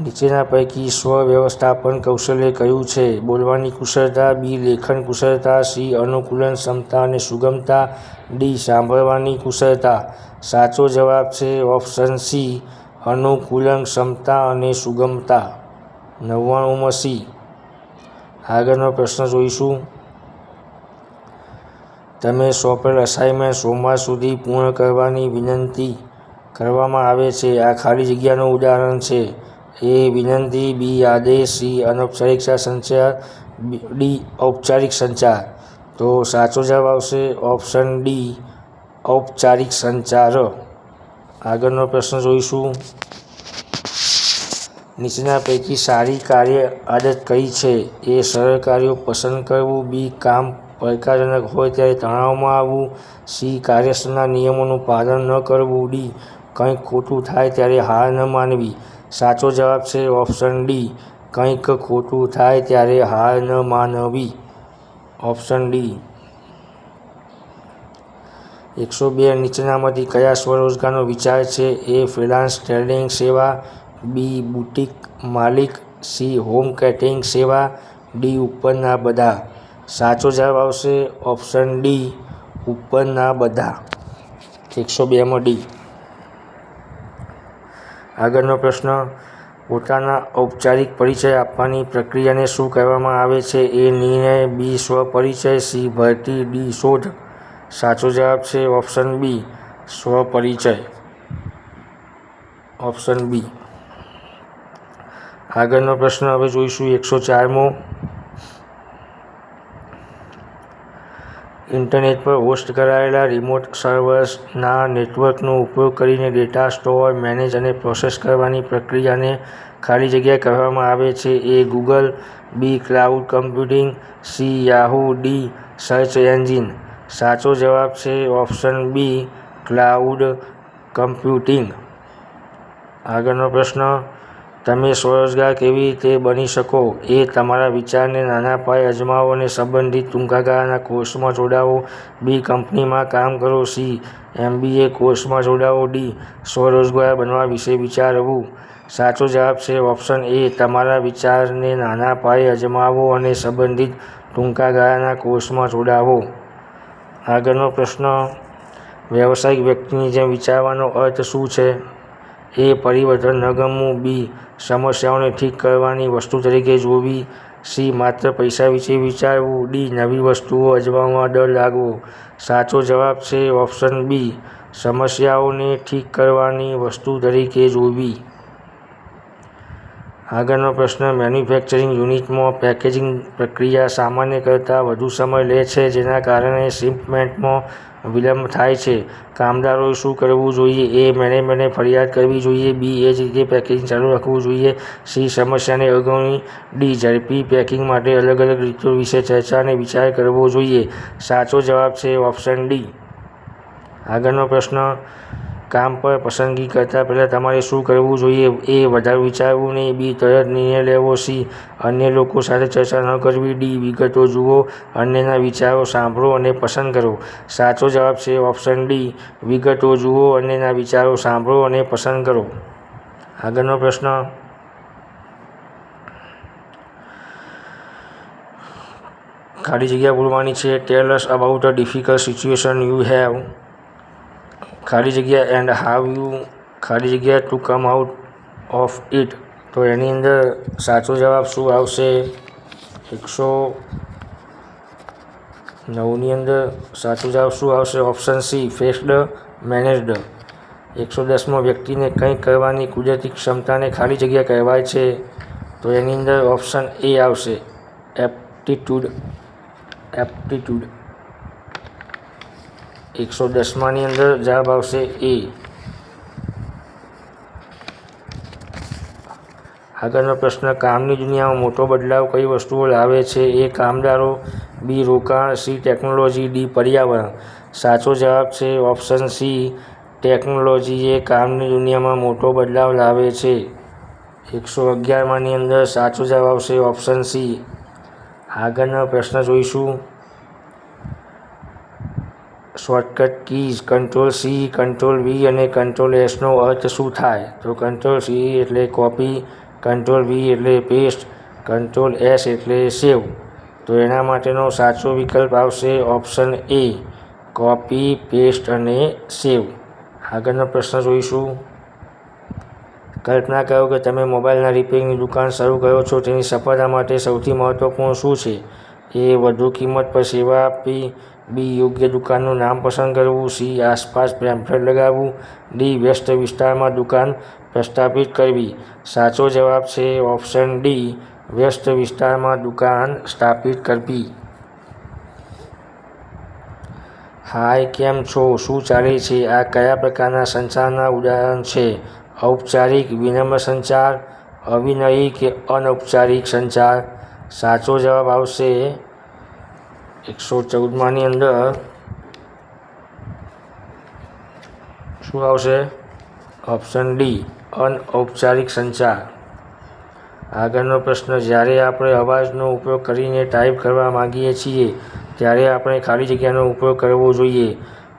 [SPEAKER 1] નીચેના પૈકી સ્વ-વ્યવસ્થાપન કૌશલ્ય કયું છે? બોલવાની કુશળતા, બી લેખન કુશળતા, સી અનુકૂલન ક્ષમતા અને સુગમતા, ડી સાંભળવાની કુશળતા. સાચો જવાબ છે ઓપ્શન સી અનુકૂલન ક્ષમતા અને સુગમતા. 99માં સી. આગળનો પ્રશ્ન જોઈશું, તમે સોંપેલ અસાઇનમેન્ટ સોમવાર સુધી પૂર્ણ કરવાની વિનંતી કરવામાં આવે છે. આ ખાલી જગ્યાનું ઉદાહરણ છે. એ વિનંતી, બી આદેશ, સી અનૌપચારિક સંચાર, ડી ઔપચારિક સંચાર. તો સાચો જવાબ આવશે ઓપ્શન ડી ઔપચારિક સંચાર. આગળનો પ્રશ્ન જોઈશું. નીચેના પૈકી સારી કાર્ય આદત કઈ છે? એ સરળ કાર્યો પસંદ કરવું, બી કામ પડકારજનક હોય ત્યારે તણાવમાં આવવું, સી કાર્યસ્થળના નિયમોનું પાલન ન કરવું, ડી કંઈક ખોટું થાય ત્યારે હાર ન માનવી. સાચો જવાબ છે ઓપ્શન ડી કંઈક ખોટું થાય ત્યારે હાર ન માનવી. Option D. 102 નીચેનામાંથી કયા સ્વરોજગારનો વિચાર છે? એ ફ્રીલાન્સ ટ્રેડિંગ સેવા, બી બુટીક માલિક, સી હોમ કેટરિંગ સેવા, ડી ઉપરના બધા. સાચો જવાબ આવશે ઓપ્શન ડી ઉપરના બધા. 102માં ડી. આગળનો પ્રશ્ન. પોતાના ઔપચારિક પરિચય આપવાની પ્રક્રિયાને શું કહેવામાં આવે છે? એ નિર્ણય, બી સ્વપરિચય, સી ભરતી, ડી શોધ. સાચો જવાબ છે ઓપ્શન બી સ્વપરિચય. Option B. આગળનો પ્રશ્ન હવે જોઈશું 104મો. ઇન્ટરનેટ પર હોસ્ટ કરાયેલા રિમોટ સર્વર્સના નેટવર્કનો ઉપયોગ કરીને ડેટા સ્ટોર, મેનેજ અને પ્રોસેસ કરવાની પ્રક્રિયાને ખાલી જગ્યા કહેવામાં આવે છે? A Google, B cloud computing, C Yahoo, D search engine. સાચો જવાબ છે ઓપ્શન બી ક્લાઉડ કમ્પ્યુટિંગ. આગળનો પ્રશ્ન. તમે સ્વરોજગાર કેવી રીતે બની શકો? એ તમારા વિચારને નાના પાયે અજમાવો અને સંબંધિત ટૂંકા ગાળાના કોર્સમાં જોડાઓ, બી કંપનીમાં કામ કરો, સી MBA કોર્સમાં જોડાઓ, ડી સ્વરોજગાર બનવા વિશે વિચારવું. સાચો જવાબ છે ઓપ્શન એ તમારા વિચારને નાના પાયે અજમાવો અને સંબંધિત ટૂંકા ગાળાના કોર્સમાં જોડાવો. આગળનો પ્રશ્ન. વ્યવસાયિક વ્યક્તિની જેમ વિચારવાનો અર્થ શું છે? એ પરિવર્તન ન ગમવું, બી સમસ્યાઓને ઠીક કરવાની વસ્તુ તરીકે જોવી, સી માત્ર પૈસા વિશે વિચારવું, ડી નવી વસ્તુઓ અજમાવવામાં ડર લાગવો. સાચો જવાબ છે ઓપ્શન બી સમસ્યાઓને ઠીક કરવાની વસ્તુ તરીકે જોવી. આગળનો પ્રશ્ન. મેન્યુફેક્ચરિંગ યુનિટમાં પેકેજિંગ પ્રક્રિયા સામાન્ય કરતાં વધુ સમય લે છે, જેના કારણે શિપમેન્ટમાં વિલંબ થાય છે. કામદારોએ શું કરવું જોઈએ? એ મેનેજમેન્ટને ફરિયાદ કરવી જોઈએ, બી એ જ રીતે પેકેજિંગ ચાલુ રાખવું જોઈએ, સી સમસ્યાને અવગણવી, ડી ઝડપી પેકિંગ માટે અલગ અલગ રીતો વિશે ચર્ચા અને વિચાર કરવો જોઈએ. સાચો જવાબ છે ઓપ્શન ડી. આગળનો પ્રશ્ન. કામ પર પસંદગી કરતાં પહેલાં તમારે શું કરવું જોઈએ? એ વધારે વિચારવું નહીં, બી તરત નિર્ણય લેવો, સી અન્ય લોકો સાથે ચર્ચા ન કરવી, ડી વિગતો જુઓ, અન્યના વિચારો સાંભળો અને પસંદ કરો. સાચો જવાબ છે ઓપ્શન ડી વિગતો જુઓ, અન્યના વિચારો સાંભળો અને પસંદ કરો. આગળનો પ્રશ્ન. ખાલી જગ્યા બોલવાની છે. Tell us about a difficult situation you have ખાલી જગ્યા એન્ડ હાઉ યુ ખાલી જગ્યા to come out of it. તો એની અંદર સાચો જવાબ શું આવશે? 109ની અંદર સાચો જવાબ શું આવશે? Option C faced managed. 110માં વ્યક્તિને કંઈક કરવાની કુદરતી ક્ષમતાને ખાલી જગ્યા કહેવાય છે? તો એની અંદર ઓપ્શન એ આવશે એપ્ટિટ્યૂડ. 110માની અંદર જવાબ આવશે એ. આગળનો પ્રશ્ન. કામની દુનિયામાં મોટો બદલાવ કઈ વસ્તુઓ લાવે છે? એ કામદારો, બી રોકાણ, સી ટેકનોલોજી, ડી પર્યાવરણ. સાચો જવાબ છે ઓપ્શન સી ટેકનોલોજી એ કામની દુનિયામાં મોટો બદલાવ લાવે છે. 111માની અંદર સાચો જવાબ આવશે ઓપ્શન સી. આગળનો પ્રશ્ન જોઈશું. શોર્ટકટ કીઝ Ctrl+C, Ctrl+V અને Ctrl+Sનો અર્થ શું થાય? તો Ctrl+C એટલે કોપી, Ctrl+V એટલે પેસ્ટ, Ctrl+S એટલે સેવ. તો એના માટેનો સાચો વિકલ્પ આવશે ઓપ્શન એ કોપી, પેસ્ટ અને સેવ. આગળનો પ્રશ્ન જોઈશું. કલ્પના કરો કે તમે મોબાઈલના રિપેરિંગની દુકાન શરૂ કરો છો. તેની સફળતા માટે સૌથી મહત્વપૂર્ણ શું છે? એ વધુ કિંમત પર સેવા આપવી, બી યોગ્ય દુકાનનું નામ પસંદ કરવું, સી આસપાસ પેમ્ફલેટ લગાવવું, ડી વ્યસ્ત વિસ્તારમાં દુકાન પ્રસ્થાપિત કરવી. સાચો જવાબ છે ઓપ્શન ડી, વ્યસ્ત વિસ્તારમાં દુકાન સ્થાપિત કરવી. હાય, કેમ છો? શું ચાલે છે? આ કયા પ્રકારના સંચારના ઉદાહરણ છે? ઔપચારિક, વિનમ્ર સંચાર, અવિનયી કે અનૌપચારિક સંચાર? સાચો જવાબ આવશે 114માંની અંદર શું આવશે? ઓપ્શન ડી, અનૌપચારિક સંચાર. આગળનો પ્રશ્ન, જ્યારે આપણે અવાજનો ઉપયોગ કરીને ટાઈપ કરવા માંગીએ છીએ ત્યારે આપણે ખાલી જગ્યાનો ઉપયોગ કરવો જોઈએ.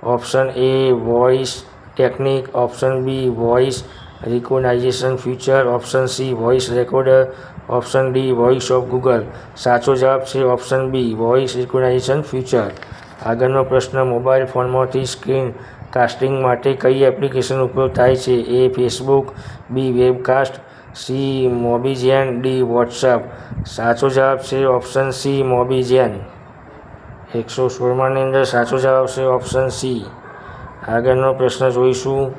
[SPEAKER 1] Option A voice technique, option B voice recognisation feature, option C voice recorder, option D voice of Google. સાચો જવાબ છે option B, voice recognisation feature. આગળનો પ્રશ્ન, મોબાઈલ ફોનમાંથી સ્ક્રીન કાસ્ટિંગ માટે કઈ એપ્લિકેશન ઉપયોગ થાય છે? એ ફેસબુક, બી વેબકાસ્ટ, સી મોબીજેન, ડી વોટ્સએપ. સાચો જવાબ છે ઓપ્શન સી મોબીજેન. 116માંની અંદર સાચો જવાબ આવશે ઓપ્શન સી. આગળનો પ્રશ્ન જોઈશું,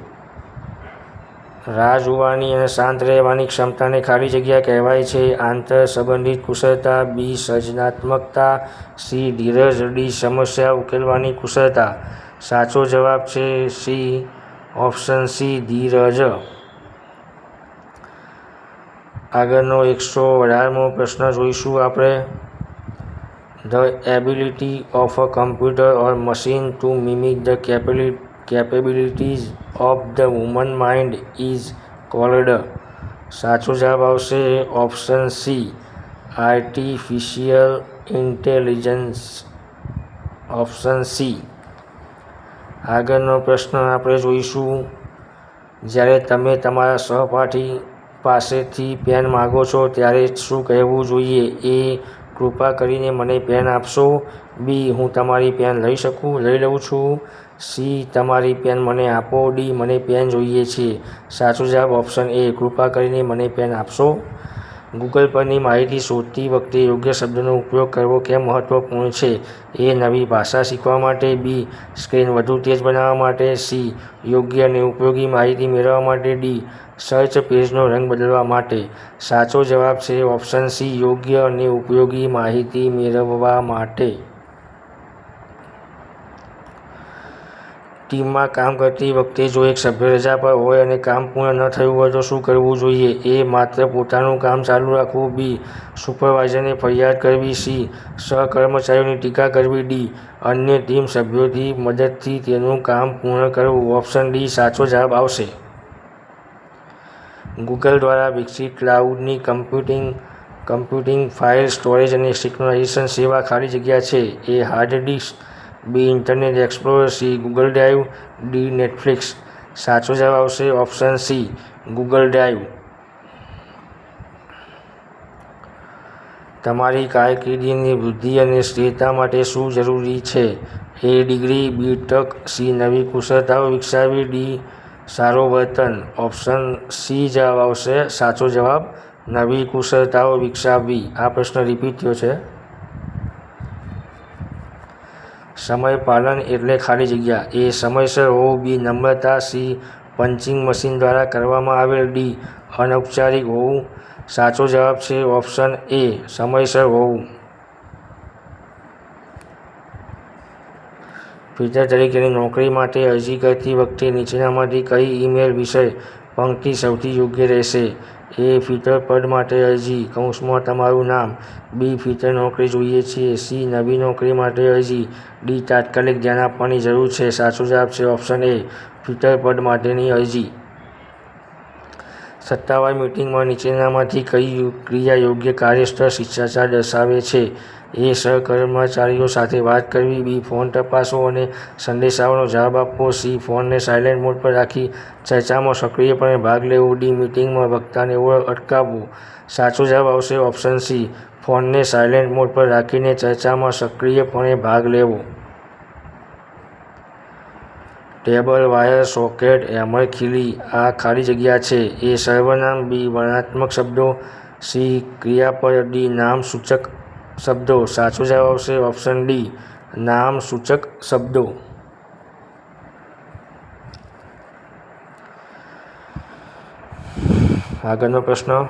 [SPEAKER 1] રાહ જોવાની અને શાંત રહેવાની ક્ષમતાને ખાલી જગ્યા કહેવાય છે? આંતર સંબંધિત કુશળતા, બી સર્જનાત્મકતા, સી ધીરજ, ડી સમસ્યા ઉકેલવાની કુશળતા. સાચો જવાબ છે સી, ઓપ્શન સી ધીરજ. આગળનો 118મો પ્રશ્ન જોઈશું આપણે, the ability of a computer or machine to mimic the capabilities of the human mind is called. સાચો જવાબ આવશે option C, artificial intelligence. Option C. આગળનો પ્રશ્ન આપણે જોઈશું, જ્યારે તમે તમારા સહપાઠી પાસેથી પેન માંગો છો ત્યારે શું કહેવું જોઈએ? એ કૃપા કરીને મને પેન આપશો, બી હું તમારી પેન લઈ લઉં છું, સી તમારી પેન મને આપો, ડી મને પેન જોઈએ છે. સાચો જવાબ ઓપ્શન એ, કૃપા કરીને મને પેન આપશો. ગૂગલ પરની માહિતી શોધતી વખતે યોગ્ય શબ્દનો ઉપયોગ કરવો કેમ મહત્વપૂર્ણ છે? એ નવી ભાષા શીખવા માટે, બી સ્ક્રીન વધુ તેજ બનાવવા માટે, સી યોગ્ય અને ઉપયોગી માહિતી મેળવવા માટે, ડી સર્ચ પેજનો રંગ બદલવા માટે. સાચો જવાબ છે ઓપ્શન સી, યોગ્ય અને ઉપયોગી માહિતી મેળવવા માટે. ટીમમાં કામ કરતી વખતે જો એક સભ્ય રજા પર હોય અને કામ પૂર્ણ ન થયું હોય તો શું કરવું જોઈએ? એ માત્ર પોતાનું કામ ચાલુ રાખવું, બી સુપરવાઇઝરને ફરિયાદ કરવી, સી સહકર્મચારીઓની ટીકા કરવી, ડી અન્ય ટીમ સભ્યોની મદદથી તેનું કામ પૂર્ણ કરવું. ઓપ્શન ડી સાચો જવાબ આવશે. ગૂગલ દ્વારા વિકસિત ક્લાઉડની કમ્પ્યુટિંગ, ફાઇલ સ્ટોરેજ અને સિંક્રોનાઇઝેશન સેવા ખાલી જગ્યા છે? A hard disk, B Internet Explorer, C Google Drive, D Netflix. સાચો જવાબ આવશે ઓપ્શન સી, ગૂગલ ડ્રાઇવ. તમારી કારકિર્દીની વૃદ્ધિ અને સ્થિરતા માટે શું જરૂરી છે? એ ડિગ્રી, બી તક, સી નવી કુશળતાઓ વિકસાવવી, ડી સારો વર્તન. ઓપ્શન સી જવાબ આવશે સાચો જવાબ, નવી કુશળતાઓ વિકસાવવી. આ પ્રશ્ન રિપીટ થયો છે. સમય પાલન એટલે ખાલી જગ્યા. એ સમયસર હોવું, બી નમ્રતા, સી પંચિંગ મશીન દ્વારા કરવામાં આવેલ, ડી અનૌપચારિક હોવું. સાચો જવાબ છે ઓપ્શન એ, સમયસર હોવું. ફિટર તરીકેની નોકરી માટે અરજી કરતી વખતે નીચેનામાંથી કઈ ઈમેલ વિષય પંક્તિ સૌથી યોગ્ય રહેશે? એ ફિટર પદ માટે અરજી (કૌંસમાં તમારું નામ), બી ફિટર નોકરી જોઈએ છીએ, સી નવી નોકરી માટે અરજી, ડી તાત્કાલિક ધ્યાન આપવાની જરૂર છે. સાચો જવાબ છે ઓપ્શન એ, ફિટર પદ માટેની અરજી. સત્તાવાર મીટિંગમાં નીચેનામાંથી કઈ ક્રિયા યોગ્ય કાર્યસ્થળ શિષ્ટાચાર દર્શાવે છે? એ સહકર્મચારીઓ સાથે વાત કરવી, બી ફોન તપાસવો અને સંદેશાઓનો જવાબ આપવો, સી ફોનને સાયલેન્ટ મોડ પર રાખી ચર્ચામાં સક્રિયપણે ભાગ લેવો, ડી મીટિંગમાં વક્તાને અટકાવવું. સાચો જવાબ આવશે ઓપ્શન સી, ફોનને સાયલેન્ટ મોડ પર રાખીને ચર્ચામાં સક્રિયપણે ભાગ લેવો. ટેબલ, વાયર, સોકેટ, હેમર, ખીલી. આ ખાલી જગ્યા છે? એ સર્વનામ, બી વર્ણનાત્મક શબ્દો, સી ક્રિયાપદ, ડી નામસૂચક શબ્દો. સાચો જવાબ આવશે ઓપ્શન ડી, નામસૂચક શબ્દો. આગળનો પ્રશ્ન,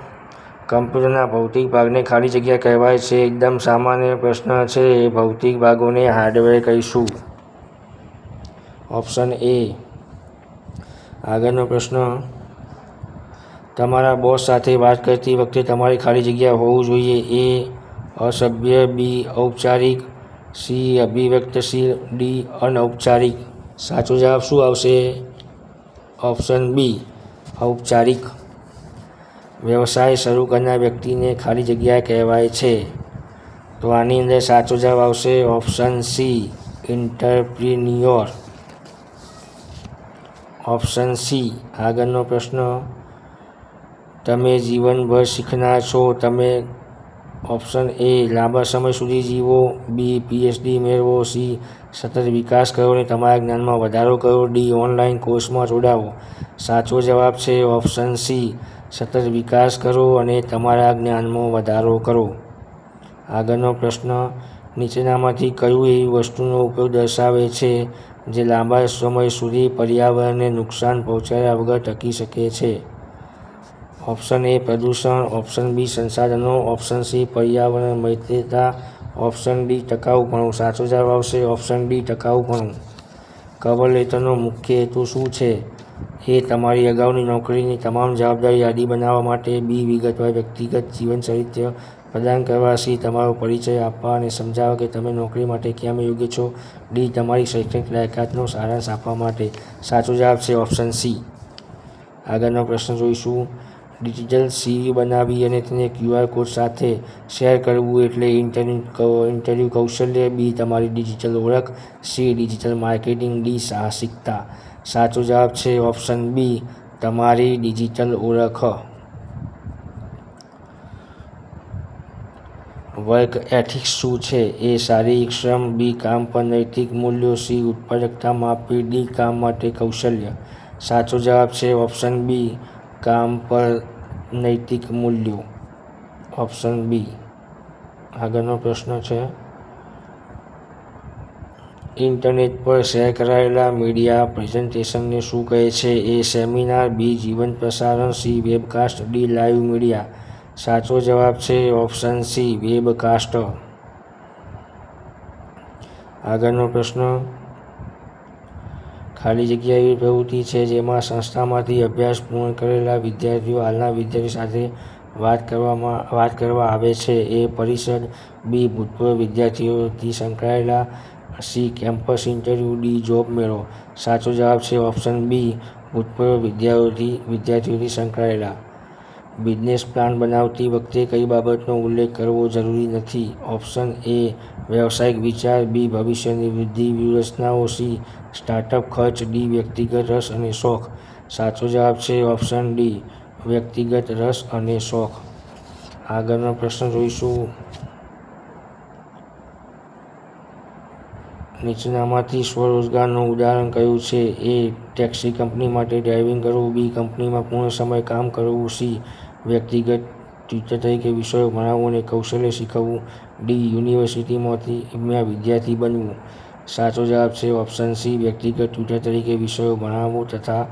[SPEAKER 1] કમ્પ્યુટરના ભૌતિક ભાગને ખાલી જગ્યા કહેવાય છે. એકદમ સામાન્ય પ્રશ્ન છે. ભૌતિક ભાગોને હાર્ડવેર કહીશું. Option A. આગળનો પ્રશ્ન, તમારા બોસ સાથે વાત કરતી વખતે તમારી ખાલી જગ્યા હોવું જોઈએ. એ. અસભ્ય. બી. ઔપચારિક. સી. અભિવ્યક્તિશીલ. ડી. અનૌપચારિક. સાચો જવાબ શું આવશે? Option B. ઔપચારિક. વ્યવસાય શરૂ કરનાર વ્યક્તિને ખાલી જગ્યા કહેવાય છે. તો આની અંદર સાચો જવાબ આવશે option C. Entrepreneur. Option C. આગળનો પ્રશ્ન, તમે જીવનભર શીખનાર છો. તમે. Option A. લાંબા સમય સુધી જીવો. બી. પીએચડી મેળવો. સી. સતત વિકાસ કરો અને તમારા જ્ઞાનમાં વધારો કરો. ડી. ઓનલાઈન કોર્સમાં જોડાઓ. સાચો જવાબ છે ઓપ્શન સી. સતત વિકાસ કરો અને તમારા જ્ઞાનમાં વધારો કરો. આગળનો પ્રશ્ન, નીચેનામાંથી કયું એવી વસ્તુનો ઉપયોગ દર્શાવે છે જે લાંબા સમય સુધી પર્યાવરણને નુકસાન પહોંચાડ્યા વગર ટકી શકે છે? Option A. પ્રદૂષણ. Option B. સંસાધનો. Option C. પર્યાવરણ મિત્રતા. Option D. ટકાઉપણું. સાચો જવાબ આવશે ઓપ્શન ડી. ટકાઉપણું. કવર લેટરનો મુખ્ય હેતુ શું છે? એ. તમારી અગાઉની નોકરીની તમામ જવાબદારી યાદી બનાવવા માટે. બી. વિગતવાર વ્યક્તિગત જીવનચરિત્ર પ્રદાન કરવા. સી. તમારો પરિચય આપવા અને સમજાવવા કે તમે નોકરી માટે કેમ યોગ્ય છો. ડી. તમારી શૈક્ષણિક લાયકાતનો સારાંશ આપવા માટે. સાચો જવાબ છે ઓપ્શન સી. આગળનો પ્રશ્ન જોઈશું. ડિજિટલ સીવી બનાવી અને તેને ક્યુઆર કોડ સાથે શેર કરવું એટલે ઇન્ટરવ્યૂ કૌશલ્ય. બી. તમારી ડિજિટલ ઓળખ. સી. Digital marketing. ડી. સાહસિકતા. સાચો જવાબ છે ઓપ્શન બી. તમારી ડિજિટલ ઓળખ. વર્ક એથિક્સ શું છે? એ. શારીરિક શ્રમ. બી. કામ પર નૈતિક મૂલ્યો. સી. ઉત્પાદકતા માપવી. ડી. કામ માટે કૌશલ્ય. સાચો જવાબ છે ઓપ્શન બી. કામ પર નૈતિક મૂલ્યો. Option B. આગળનો પ્રશ્ન છે. ઇન્ટરનેટ પર શેર કરાયેલા મીડિયા પ્રેઝન્ટેશનને શું કહે છે? એ. સેમિનાર. બી. જીવંત પ્રસારણ. C. Webcast. D. Live media. સાચો જવાબ છે ઓપ્શન સી. વેબકાસ્ટ. આગળનો પ્રશ્ન, ખાલી જગ્યા એવી પ્રવૃત્તિ છે જેમાં સંસ્થામાંથી અભ્યાસ પૂર્ણ કરેલા વિદ્યાર્થીઓ હાલના વિદ્યાર્થીઓ સાથે વાત કરવા આવે છે. એ. પરિષદ. બી. ભૂતપૂર્વ વિદ્યાર્થીઓથી સંકળાયેલા. C. Campus interview. D. Job મેળો. સાચો જવાબ છે ઓપ્શન બી. ભૂતપૂર્વ વિદ્યાર્થીઓથી સંકળાયેલા. બિઝનેસ પ્લાન બનાવતી વખતે કઈ બાબતનો ઉલ્લેખ કરવો જરૂરી નથી? Option A. વ્યવસાયિક વિચાર. બી. ભવિષ્યની વૃદ્ધિ વ્યૂહરચનાઓ. સી. સ્ટાર્ટઅપ ખર્ચ. ડી. વ્યક્તિગત રસ અને શોખ. સાચો જવાબ છે ઓપ્શન ડી. વ્યક્તિગત રસ અને શોખ. આગળનો પ્રશ્ન જોઈશું. નીચેનામાંથી સ્વરોજગારનું ઉદાહરણ કયું છે? એ. ટેક્સી કંપની માટે ડ્રાઇવિંગ કરવું. બી. કંપનીમાં પૂર્ણ સમય કામ કરવું. સી. વ્યક્તિગત ટ્યુટર તરીકે વિષયો ભણાવવું અને કૌશલ્ય શીખવવું. ડી. યુનિવર્સિટીમાં વિદ્યાર્થી બનવું. સાચો જવાબ છે ઓપ્શન સી. વ્યક્તિગત ટ્યુટર તરીકે વિષયો ભણાવવું તથા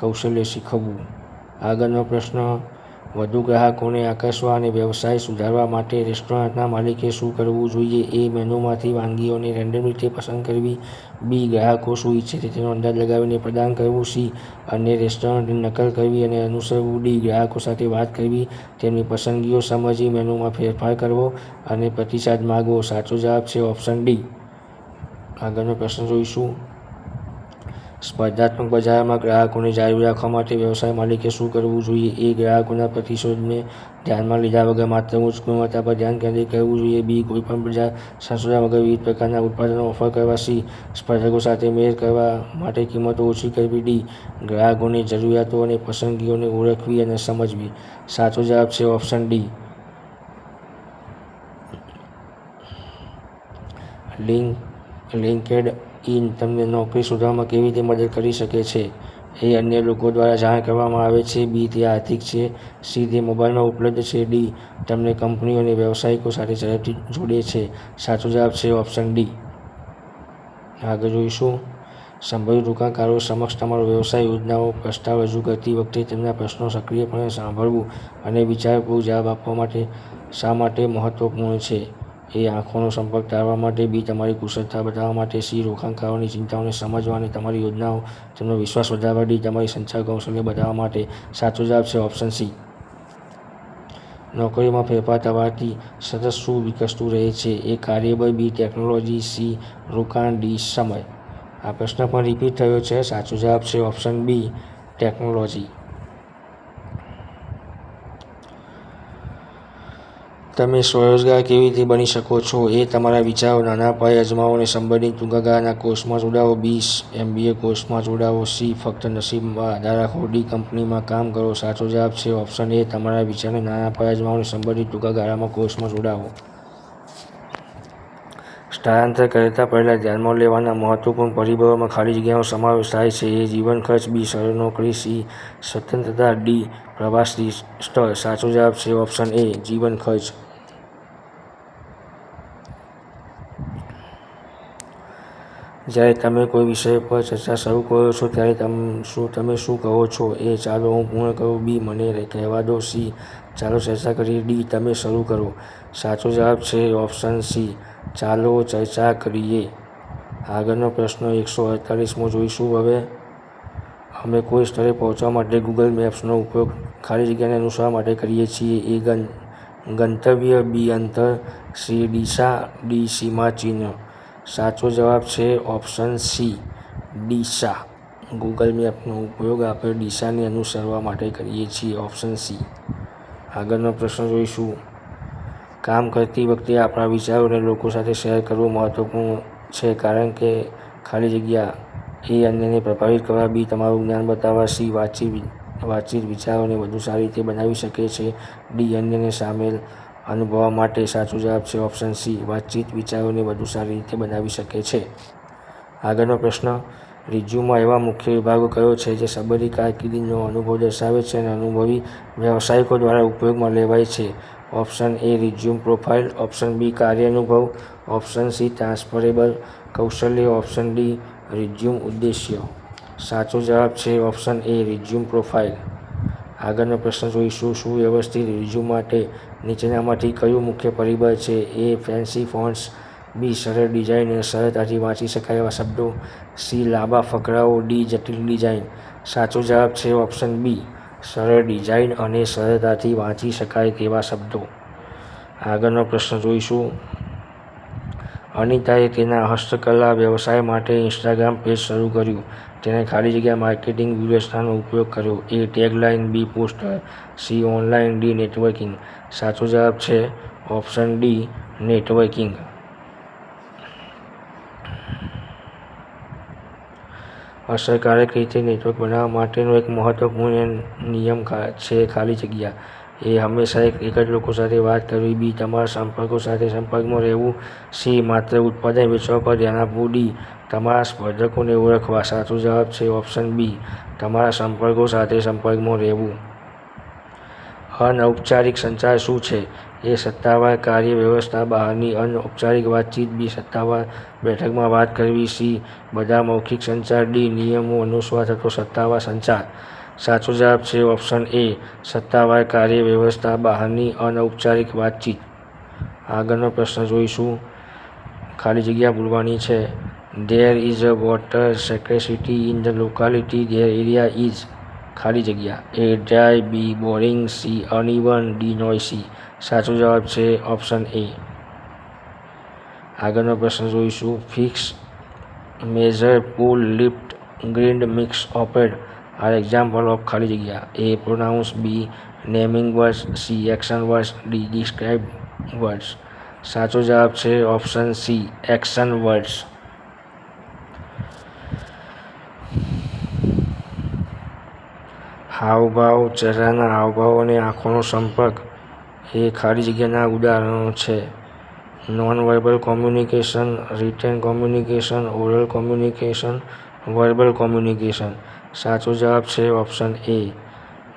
[SPEAKER 1] કૌશલ્ય શીખવવું. આગળનો પ્રશ્ન, વધુ ગ્રાહકોને આકર્ષવા અને વ્યવસાય સુધારવા માટે રેસ્ટોરન્ટના માલિકે શું કરવું જોઈએ? એ. મેનુમાંથી વાનગીઓને રેન્ડમ રીતે પસંદ કરવી. બી. ગ્રાહકો શું ઈચ્છે છે તેનો અંદાજ લગાવીને પ્રદાન કરવું. સી. અન્ય રેસ્ટોરન્ટની નકલ કરવી અને અનુસરવું. ડી. ગ્રાહકો સાથે વાત કરવી, તેમની પસંદગીઓ સમજી મેનુમાં ફેરફાર કરવો અને પ્રતિસાદ માંગવો. સાચો જવાબ છે ઓપ્શન ડી. આગળનો પ્રશ્ન જોઈશું. સ્પર્ધાત્મક બજારમાં ગ્રાહકોને જાળવી રાખવા માટે વ્યવસાય માલિકે શું કરવું જોઈએ? એ. ગ્રાહકોના પ્રતિસાદને ધ્યાનમાં લીધા વગર માત્ર ઉચ્ચ ગુણવત્તા પર ધ્યાન કેન્દ્રિત કરવું જોઈએ. બી. કોઈપણ બજાર સંશોધન વગર વિવિધ પ્રકારના ઉત્પાદનો ઓફર કરવા. સી. સ્પર્ધકો સાથે મેળ કરવા માટે કિંમતો ઓછી કરવી. ડી. ગ્રાહકોની જરૂરિયાતો અને પસંદગીઓને ઓળખવી અને સમજવી. સાચો જવાબ છે ઓપ્શન ડી. લિંક્ડઇન તમને નોકરી શોધવામાં કેવી રીતે મદદ કરી શકે છે? એ. અન્ય લોકો દ્વારા જાણ કરવામાં આવે છે. બી. તે આર્થિક છે. સી. તે મોબાઈલમાં ઉપલબ્ધ છે. ડી. તમને કંપનીઓ અને વ્યવસાયિકો સાથે ઝડપથી જોડે છે. સાચો જવાબ છે ઓપ્શન ડી. આગળ જોઈશું. સંભવિત રોકાણકારો સમક્ષ તમારો વ્યવસાય યોજનાઓ પ્રસ્તાવ રજૂ કરતી વખતે તેમના પ્રશ્નો સક્રિયપણે સાંભળવું અને વિચારપૂર્વક જવાબ આપવા માટે શા માટે મહત્વપૂર્ણ છે. એ. આંખોનો સંપર્ક ટાળવા માટે. બી. તમારી કુશળતા બતાવવા માટે. સી. રોકાણકારોની ચિંતાઓને સમજવા અને તમારી યોજનાઓ તેમનો વિશ્વાસ વધારવા. ડી. તમારી સંચાર કૌશલ્ય બતાવવા માટે. સાચો જવાબ છે ઓપ્શન સી. નોકરીમાં ફેરફાર થવાથી સતત શું વિકસતું રહે છે? એ. કાર્યબળ. બી. ટેકનોલોજી. સી. રોકાણ. ડી. સમય. આ પ્રશ્ન પણ રિપીટ થયો છે. સાચો જવાબ છે ઓપ્શન બી. ટેકનોલોજી. તમે સ્વરોજગાર કેવી રીતે બની શકો છો? એ. તમારા વિચારો નાના પાયે અજમાવો અને સંબંધિત ટૂંકા ગાળાના કોર્સમાં જોડાઓ. બી. MBA કોર્સમાં જોડાઓ. સી. ફક્ત નસીબમાં આધાર રાખો. ડી. કંપનીમાં કામ કરો. સાચો જવાબ છે ઓપ્શન એ. તમારા વિચારોને નાના પાયે અજમાવો અને સંબંધિત ટૂંકા ગાળાના કોર્સમાં જોડાઓ. સ્થળાંતર કરતા પહેલા ધ્યાનમાં લેવાના મહત્વપૂર્ણ પરિબળોમાં ખાલી જગ્યાનો સમાવેશ થાય છે. એ. જીવન ખર્ચ. બી. સરળ નોકરી. સી. સ્વતંત્રતા. ડી. પ્રવાસી સ્થળ. સાચો જવાબ છે ઓપ્શન એ. જીવન ખર્ચ. જ્યારે તમે કોઈ વિષય પર ચર્ચા શરૂ કરો છો ત્યારે તમે શું કહો છો? એ. ચાલો હું પૂર્ણ કરું. બી. મને કહેવા દો. સી. ચાલો ચર્ચા કરીએ. ડી. તમે શરૂ કરો. સાચો જવાબ છે ઓપ્શન સી. ચાલો ચર્ચા કરીએ. આગળનો પ્રશ્ન 148મો જોઈશું હવે. અમે કોઈ સ્થળે પહોંચવા માટે ગૂગલ મેપ્સનો ઉપયોગ ખાલી જગ્યાને અનુસરવા માટે કરીએ છીએ. એ. ગંતવ્ય. બી. અંતર. સી. દિશા. ડી. સીમાચિહ્ન. સાચો જવાબ છે ઓપ્શન સી. દિશા. ગૂગલ મેપનો ઉપયોગ આપણે દિશાને અનુસરવા માટે કરીએ છીએ. Option C. આગળનો પ્રશ્ન જોઈશું. કામ કરતી વખતે આપણા વિચારોને લોકો સાથે શેર કરવું મહત્વપૂર્ણ છે કારણ કે ખાલી જગ્યા. એ. અન્યને પ્રભાવિત કરવા. બી. તમારું જ્ઞાન બતાવવા. સી. વાતચીત વિચારોને વધુ સારી રીતે બનાવી શકે છે. ડી. અન્યને સામેલ અનુભવવા માટે. સાચો જવાબ છે ઓપ્શન સી. વાતચીત વિચારોને વધુ સારી રીતે બનાવી શકે છે. આગળનો પ્રશ્ન. રિઝ્યુમમાં એવા મુખ્ય વિભાગો કયો છે જે સંબંધિત કારકિર્દીનો અનુભવ દર્શાવે છે અને અનુભવી વ્યાવસાયિકો દ્વારા ઉપયોગમાં લેવાય છે? Option A. Resume profile. Option B. કાર્ય અનુભવ. Option C. ટ્રાન્સફરેબલ કૌશલ્ય. Option D. રિઝ્યુમ ઉદ્દેશ્ય. સાચો જવાબ છે ઓપ્શન એ. Resume profile. આગળનો પ્રશ્ન જોઈશું. સુવ્યવસ્થિત રિઝ્યુમ માટે નીચેનામાંથી કયું મુખ્ય પરિબળ છે? એ. Fancy fonts. બી. સરળ ડિઝાઇન અને સરળતાથી વાંચી શકાય એવા શબ્દો. સી. લાંબા ફકરાઓ. ડી. જટિલ ડિઝાઇન. સાચો જવાબ છે ઓપ્શન બી. સરળ ડિઝાઇન અને સરળતાથી વાંચી શકાય તેવા શબ્દો. આગળનો પ્રશ્ન જોઈશું. અનિતાએ તેના હસ્તકલા વ્યવસાય માટે ઇન્સ્ટાગ્રામ પેજ શરૂ કર્યું. તેણે ખાલી જગ્યા માર્કેટિંગ વ્યૂહરચનાનો ઉપયોગ કર્યો. A. Tagline. B. Poster. C. Online. D. Networking. સાચો જવાબ છે ઓપ્શન ડી. નેટવર્કિંગ. અસરકારક રીતે નેટવર્ક બનાવવા માટેનો એક મહત્વપૂર્ણ નિયમ છે ખાલી જગ્યા. એ. હંમેશા એક જ લોકો સાથે વાત કરવી. બી. તમારા સંપર્કો સાથે સંપર્કમાં રહેવું. સી. માત્ર ઉત્પાદન વેચવા પર ધ્યાન આપવું. ડી. તમારા સ્પર્ધકોને ઓળખવા. સાચો જવાબ છે ઓપ્શન બી. તમારા સંપર્કો સાથે સંપર્કમાં રહેવું. અનૌપચારિક સંચાર શું છે? એ. સત્તાવાર કાર્ય વ્યવસ્થા બહારની અનૌપચારિક વાતચીત. બી. સત્તાવાર બેઠકમાં વાત કરવી. સી. બધા મૌખિક સંચાર. ડી. નિયમો અનુસરવા થતો સત્તાવાર સંચાર. સાચો જવાબ છે ઓપ્શન એ. સત્તાવાર કાર્ય વ્યવસ્થા બહારની અનૌપચારિક વાતચીત. આગળનો પ્રશ્ન જોઈશું. ખાલી જગ્યા પૂરવાની છે. There is a water scarcity in the locality. There area is ખાલી જગ્યા. A. Dry. B. Boring. C. Uneven. D. Noisy. સાચો જવાબ છે ઓપ્શન એ. આગળનો પ્રશ્ન જોઈશું. Fix, measure, pull, lift, grid, mix, operate are example of ખાલી જગ્યા. A. Pronouns. B. Naming words. C. Action words. D. Describe words. સાચો જવાબ છે ઓપ્શન સી. Action words. હાવભાવ. ચહેરાના હાવભાવ અને આંખોનો સંપર્ક એ ખાલી જગ્યાના ઉદાહરણો છે. Non-verbal communication, return communication, oral communication, verbal communication. સાચો જવાબ છે ઓપ્શન એ.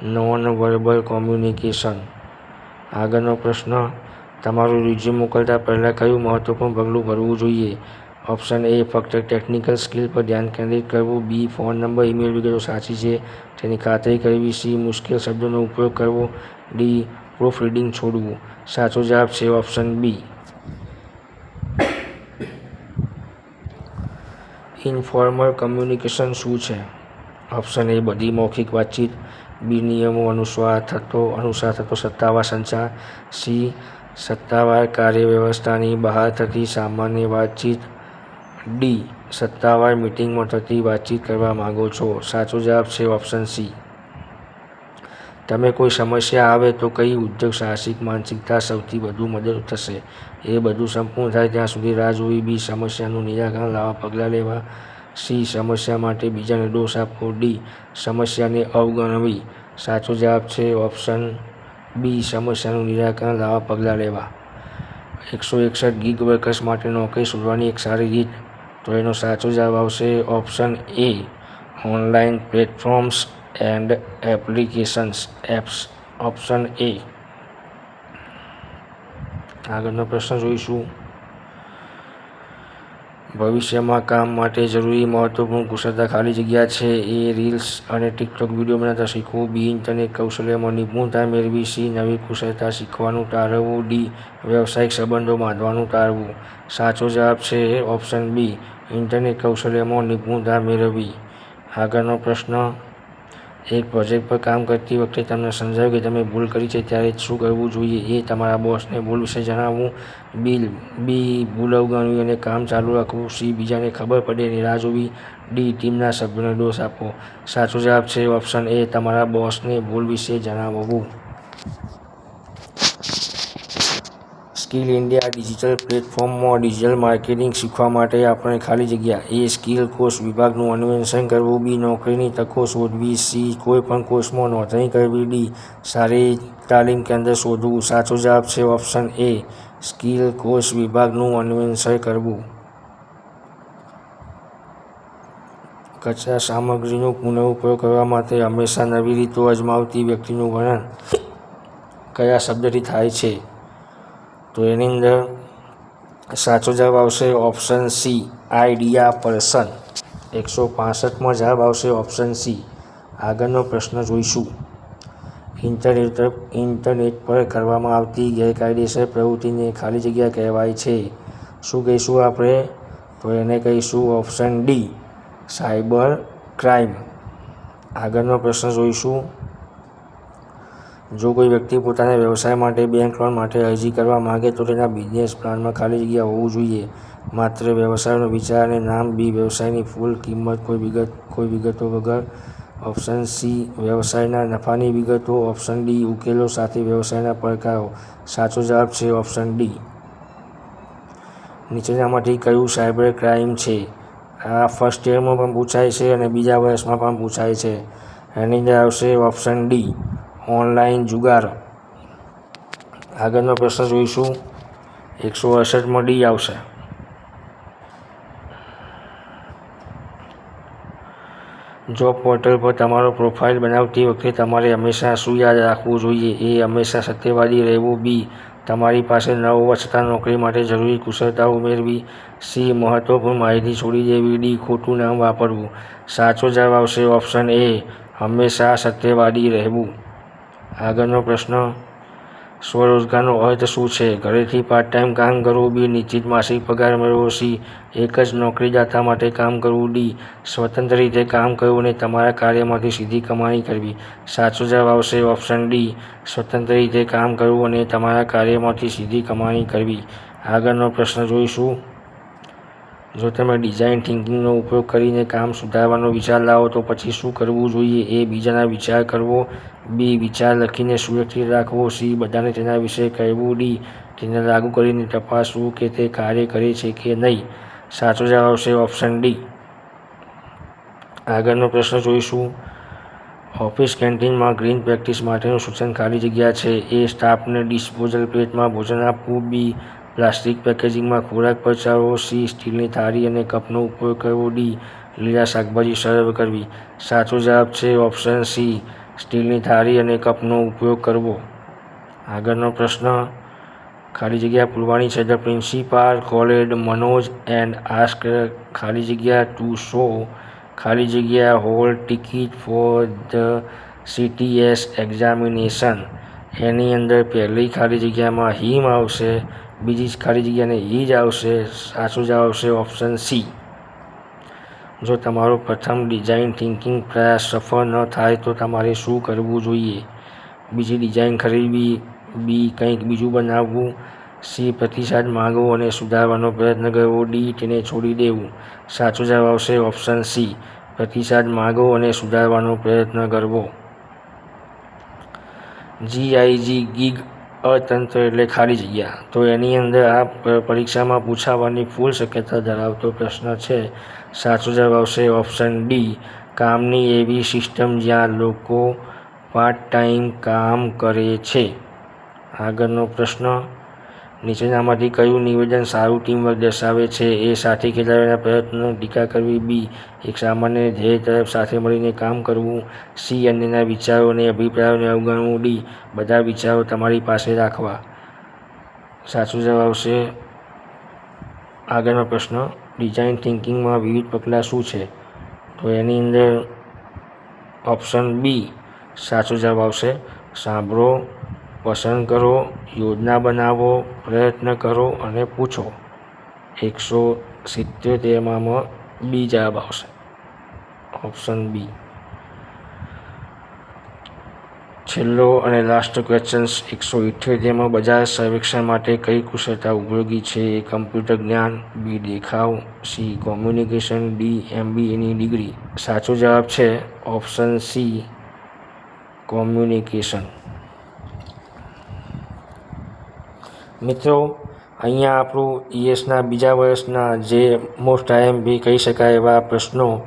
[SPEAKER 1] Non-verbal communication. આગળનો પ્રશ્ન. તમારું રિઝ્યુમ મોકલતા પહેલાં કયું મહત્વપૂર્ણ પગલું ભરવું જોઈએ? ઓપ્શન એ ફક્ત ટેકનિકલ સ્કિલ પર ધ્યાન કેન્દ્રિત કરવું. બી ફોન નંબર, ઈમેલ વિગતો સાચી છે તેની ખાતરી કરવી. સી મુશ્કેલ શબ્દોનો ઉપયોગ કરવો. ડી પ્રૂફ રીડિંગ છોડવું. સાચો જવાબ છે ઓપ્શન બી. ઇનફોર્મલ કમ્યુનિકેશન શું છે? ઓપ્શન એ બધી મૌખિક વાતચીત. બી નિયમો અનુસાર થતો સત્તાવાર સંચાર. સી સત્તાવાર કાર્યવ્યવસ્થાની બહાર થતી સામાન્ય વાતચીત. ડી સત્તાવાર મીટિંગમાં થતી વાતચીત કરવા માંગો છો. સાચો જવાબ છે ઓપ્શન સી. તમે કોઈ સમસ્યા આવે તો કઈ ઉદ્યોગ સાહસિક માનસિકતા સૌથી વધુ મદદ થશે? એ બધું સંપૂર્ણ થાય ત્યાં સુધી રાહ જોવી. બી સમસ્યાનું નિરાકરણ લાવવા પગલાં લેવા. સી સમસ્યા માટે બીજાને દોષ આપવો. ડી સમસ્યાને અવગણવી. સાચો જવાબ છે ઓપ્શન બી સમસ્યાનું નિરાકરણ લાવવા પગલાં લેવા. 161 ગીગ વર્કર્સ માટે નોકરી શોધવાની એક સારી રીત. તો એનો સાચો જવાબ આવશે option A online platforms and applications apps. Option A. આગળનો પ્રશ્ન જોઈશું. ભવિષ્યમાં કામ માટે જરૂરી મહત્વપૂર્ણ કુશળતા ખાલી જગ્યા છે. એ રીલ્સ અને ટિકટોક વિડીયો બનાવતા શીખવું. બી ઇન્ટરનેટ કૌશલ્યમાં નિપુણતા મેળવી. સી નવી કુશળતા શીખવાનું ટાળવું. ડી વ્યવસાયિક સંબંધો બાંધવાનું ટાળવું. સાચો જવાબ છે ઓપ્શન બી ઇન્ટરનેટ કૌશલ્યમાં નિપુણતા મેળવવી. આગળનો પ્રશ્ન. એક પ્રોજેક્ટ પર કામ કરતી વખતે તમને સમજાયું કે તમે ભૂલ કરી છે ત્યારે શું કરવું જોઈએ? એ તમારા બોસને ભૂલ વિશે જણાવવું. બી ભૂલ અવગણવી અને કામ ચાલુ રાખવું. સી બીજાને ખબર પડે એની રાહ જોવી. ડી ટીમના સભ્યોને દોષ આપવો. સાચો જવાબ છે ઓપ્શન એ તમારા બોસને ભૂલ વિશે જણાવવું. સ્કિલ ઇન્ડિયા ડિજિટલ પ્લેટફોર્મમાં ડિજિટલ માર્કેટિંગ શીખવા માટે આપણે ખાલી જગ્યા. એ સ્કિલ કોર્સ વિભાગનું અન્વેષણ કરવું. બી નોકરીની તકો શોધવી. સી કોઈ પણ કોર્સમાં નોંધણી કરવી. ડી સારી તાલીમ કેન્દ્ર શોધવું. સાચો જવાબ છે ઓપ્શન એ સ્કિલ કોર્સ વિભાગનું અન્વેષણ કરવું. કચરા સામગ્રીનો પુનઃઉપયોગ કરવા માટે હંમેશા નવી રીતો અજમાવતી વ્યક્તિનું વર્ણન કયા શબ્દથી થાય છે? તો એની અંદર સાચો જવાબ આવશે ઓપ્શન સી આઈડિયા પર્સન. 165માં જવાબ આવશે ઓપ્શન સી. આગળનો પ્રશ્ન જોઈશું. ઇન્ટરનેટ પર કરવામાં આવતી ગેરકાયદેસર પ્રવૃત્તિને ખાલી જગ્યા કહેવાય છે. શું કહીશું આપણે? તો એને કહીશું ઓપ્શન ડી સાયબર ક્રાઇમ. આગળનો પ્રશ્ન જોઈશું. જો કોઈ વ્યક્તિ પોતાના વ્યવસાય માટે બેંક લોન માટે અરજી કરવા માંગે તો તેના બિઝનેસ પ્લાનમાં ખાલી જગ્યા હોવું જોઈએ. માત્ર વ્યવસાયનો વિચાર અને નામ. બી વ્યવસાયની ફૂલ કિંમત કોઈ વિગતો વગર. ઓપ્શન સી વ્યવસાયના નફાની વિગતો. ઓપ્શન ડી ઉકેલો સાથે વ્યવસાયના પડકારો. સાચો જવાબ છે ઓપ્શન ડી. નીચેનામાંથી કયું સાયબર ક્રાઇમ છે? આ ફર્સ્ટ યરમાં પણ પૂછાય છે અને બીજા વર્ષમાં પણ પૂછાય છે. એની અંદર આવશે ઓપ્શન ડી ઓનલાઈન જુગાર. આગળનો પ્રશ્ન જોઈશું. 168માં ડી આવશે. જોબ પોર્ટલ પર તમારો પ્રોફાઇલ બનાવતી વખતે તમારે હંમેશા શું યાદ રાખવું જોઈએ? એ હંમેશા સત્યવાદી રહેવું. બી તમારી પાસે ન હોવા છતાં નોકરી માટે જરૂરી કુશળતાઓ ઉમેરવી. સી મહત્વપૂર્ણ માહિતી છોડી દેવી. ડી ખોટું નામ વાપરવું. સાચો જવાબ આવશે ઓપ્શન એ હંમેશા સત્યવાદી રહેવું. આગળનો પ્રશ્ન. સ્વરોજગારનો અર્થ શું છે? ઘરેથી પાર્ટ ટાઈમ કામ કરવું. બી નિશ્ચિત માસિક પગાર મેળવવો. સી એક જ નોકરીદાતા માટે કામ કરવું. ડી સ્વતંત્ર રીતે કામ કરવું અને તમારા કાર્યમાંથી સીધી કમાણી કરવી. સાચો જવાબ આવશે ઓપ્શન ડી સ્વતંત્ર રીતે કામ કરવું અને તમારા કાર્યમાંથી સીધી કમાણી કરવી. આગળનો પ્રશ્ન જોઈશું. જો તમે ડિઝાઇન થિંકિંગનો ઉપયોગ કરીને કામ સુધારવાનો વિચાર લાવો તો પછી શું કરવું જોઈએ? એ બીજાના વિચાર કરવો. બી વિચાર લખીને સુરક્ષિત રાખવો. સી બધાને તેના વિશે કહેવું. ડી તેને લાગુ કરીને તપાસવું કે તે કાર્ય કરે છે કે નહીં. સાચો જવાબ આવશે ઓપ્શન ડી. આગળનો પ્રશ્ન જોઈશું. ઓફિસ કેન્ટીનમાં ગ્રીન પ્રેક્ટિસ માટેનું સૂચન ખાલી જગ્યા છે. એ સ્ટાફને ડિસ્પોઝલ પ્લેટમાં ભોજન આપવું. બી પ્લાસ્ટિક પેકેજિંગમાં ખોરાક પચાવવો. સી સ્ટીલની થાળી અને કપનો ઉપયોગ કરવો. ડી લીલા શાકભાજી સર્વ કરવી. સાચો જવાબ છે ઓપ્શન સી સ્ટીલની થાળી અને કપનો ઉપયોગ કરવો. આગળનો પ્રશ્ન. ખાલી જગ્યા પૂરવાની છે. The principal called Manoj and ask ખાલી જગ્યા ટુ શો ખાલી જગ્યા hall ticket for the CTS examination. એની અંદર પહેલી ખાલી જગ્યામાં હિમ આવશે, બીજી ખાલી જગ્યાને ઈ જ આવશે. સાચો જવાબ આવશે ઓપ્શન સી. જો તમારો પ્રથમ ડિઝાઇન થિંકિંગ પ્રયાસ સફળ ન થાય તો તમારે શું કરવું જોઈએ? બીજી ડિઝાઇન ખરીદવી, બી કંઈક બીજું બનાવવું, સી પ્રતિસાદ માંગવો અને સુધારવાનો પ્રયત્ન કરવો, ડી તેને છોડી દેવું. સાચો જવાબ આવશે ઓપ્શન સી. પ્રતિસાદ માંગવો અને સુધારવાનો પ્રયત્ન કરવો. ગીગ અર્થતંત્ર એટલે ખાલી જગ્યા. તો એની અંદર આ પરીક્ષામાં પૂછાવાની ફૂલ શક્યતા ધરાવતો પ્રશ્ન છે. સાચો જવાબ આવશે ઓપ્શન ડી. કામની એવી સિસ્ટમ જ્યાં લોકો પાર્ટ ટાઈમ કામ કરે છે. આગળનો પ્રશ્ન, નીચેનામાંથી કયું નિવેદન સારું ટીમવર્ક દર્શાવે છે? એ સાથે ખેલાડીઓના પ્રયત્નોની ટીકા કરવી, બી એક સામાન્ય ધ્યેય તરફ સાથે મળીને કામ કરવું, સી અન્યના વિચારો અને અભિપ્રાયોને અવગણવું, ડી બધા વિચારો તમારી પાસે રાખવા. સાચો જવાબ આવશે આગળનો પ્રશ્ન, ડિઝાઇન થિંકિંગમાં વિવિધ પગલાં શું છે? તો એની અંદર ઓપ્શન બી સાચો જવાબ આવશે. સાંભળો, પસંદ કરો, યોજના બનાવો, પ્રયત્ન કરો અને પૂછો. 177માં બી જવાબ આવશે ઓપ્શન બી. છેલ્લો અને લાસ્ટ ક્વેશ્ચન્સ 178માં બજાર સર્વેક્ષણ માટે કઈ કુશળતા ઉપયોગી છે? એ કમ્પ્યુટર જ્ઞાન, બી દેખાવ, સી કોમ્યુનિકેશન, ડી MBAની ડિગ્રી. સાચો જવાબ છે ઓપ્શન સી કોમ્યુનિકેશન. મિત્રો, અહીંયા આપણું ESના બીજા વર્ષના જે મોસ્ટ IMP કહી શકાય એવા પ્રશ્નો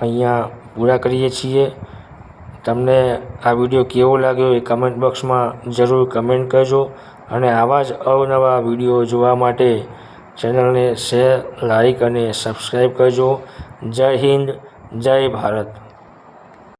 [SPEAKER 1] અહીંયા પૂરા કરીએ છીએ. તમને આ વિડીયો કેવો લાગ્યો એ કમેન્ટ બોક્સમાં જરૂર કમેન્ટ કરજો અને આવા જ અવનવા વિડીયો જોવા માટે ચેનલને શેર, લાઈક અને સબસ્ક્રાઈબ કરજો. જય હિન્દ, જય ભારત.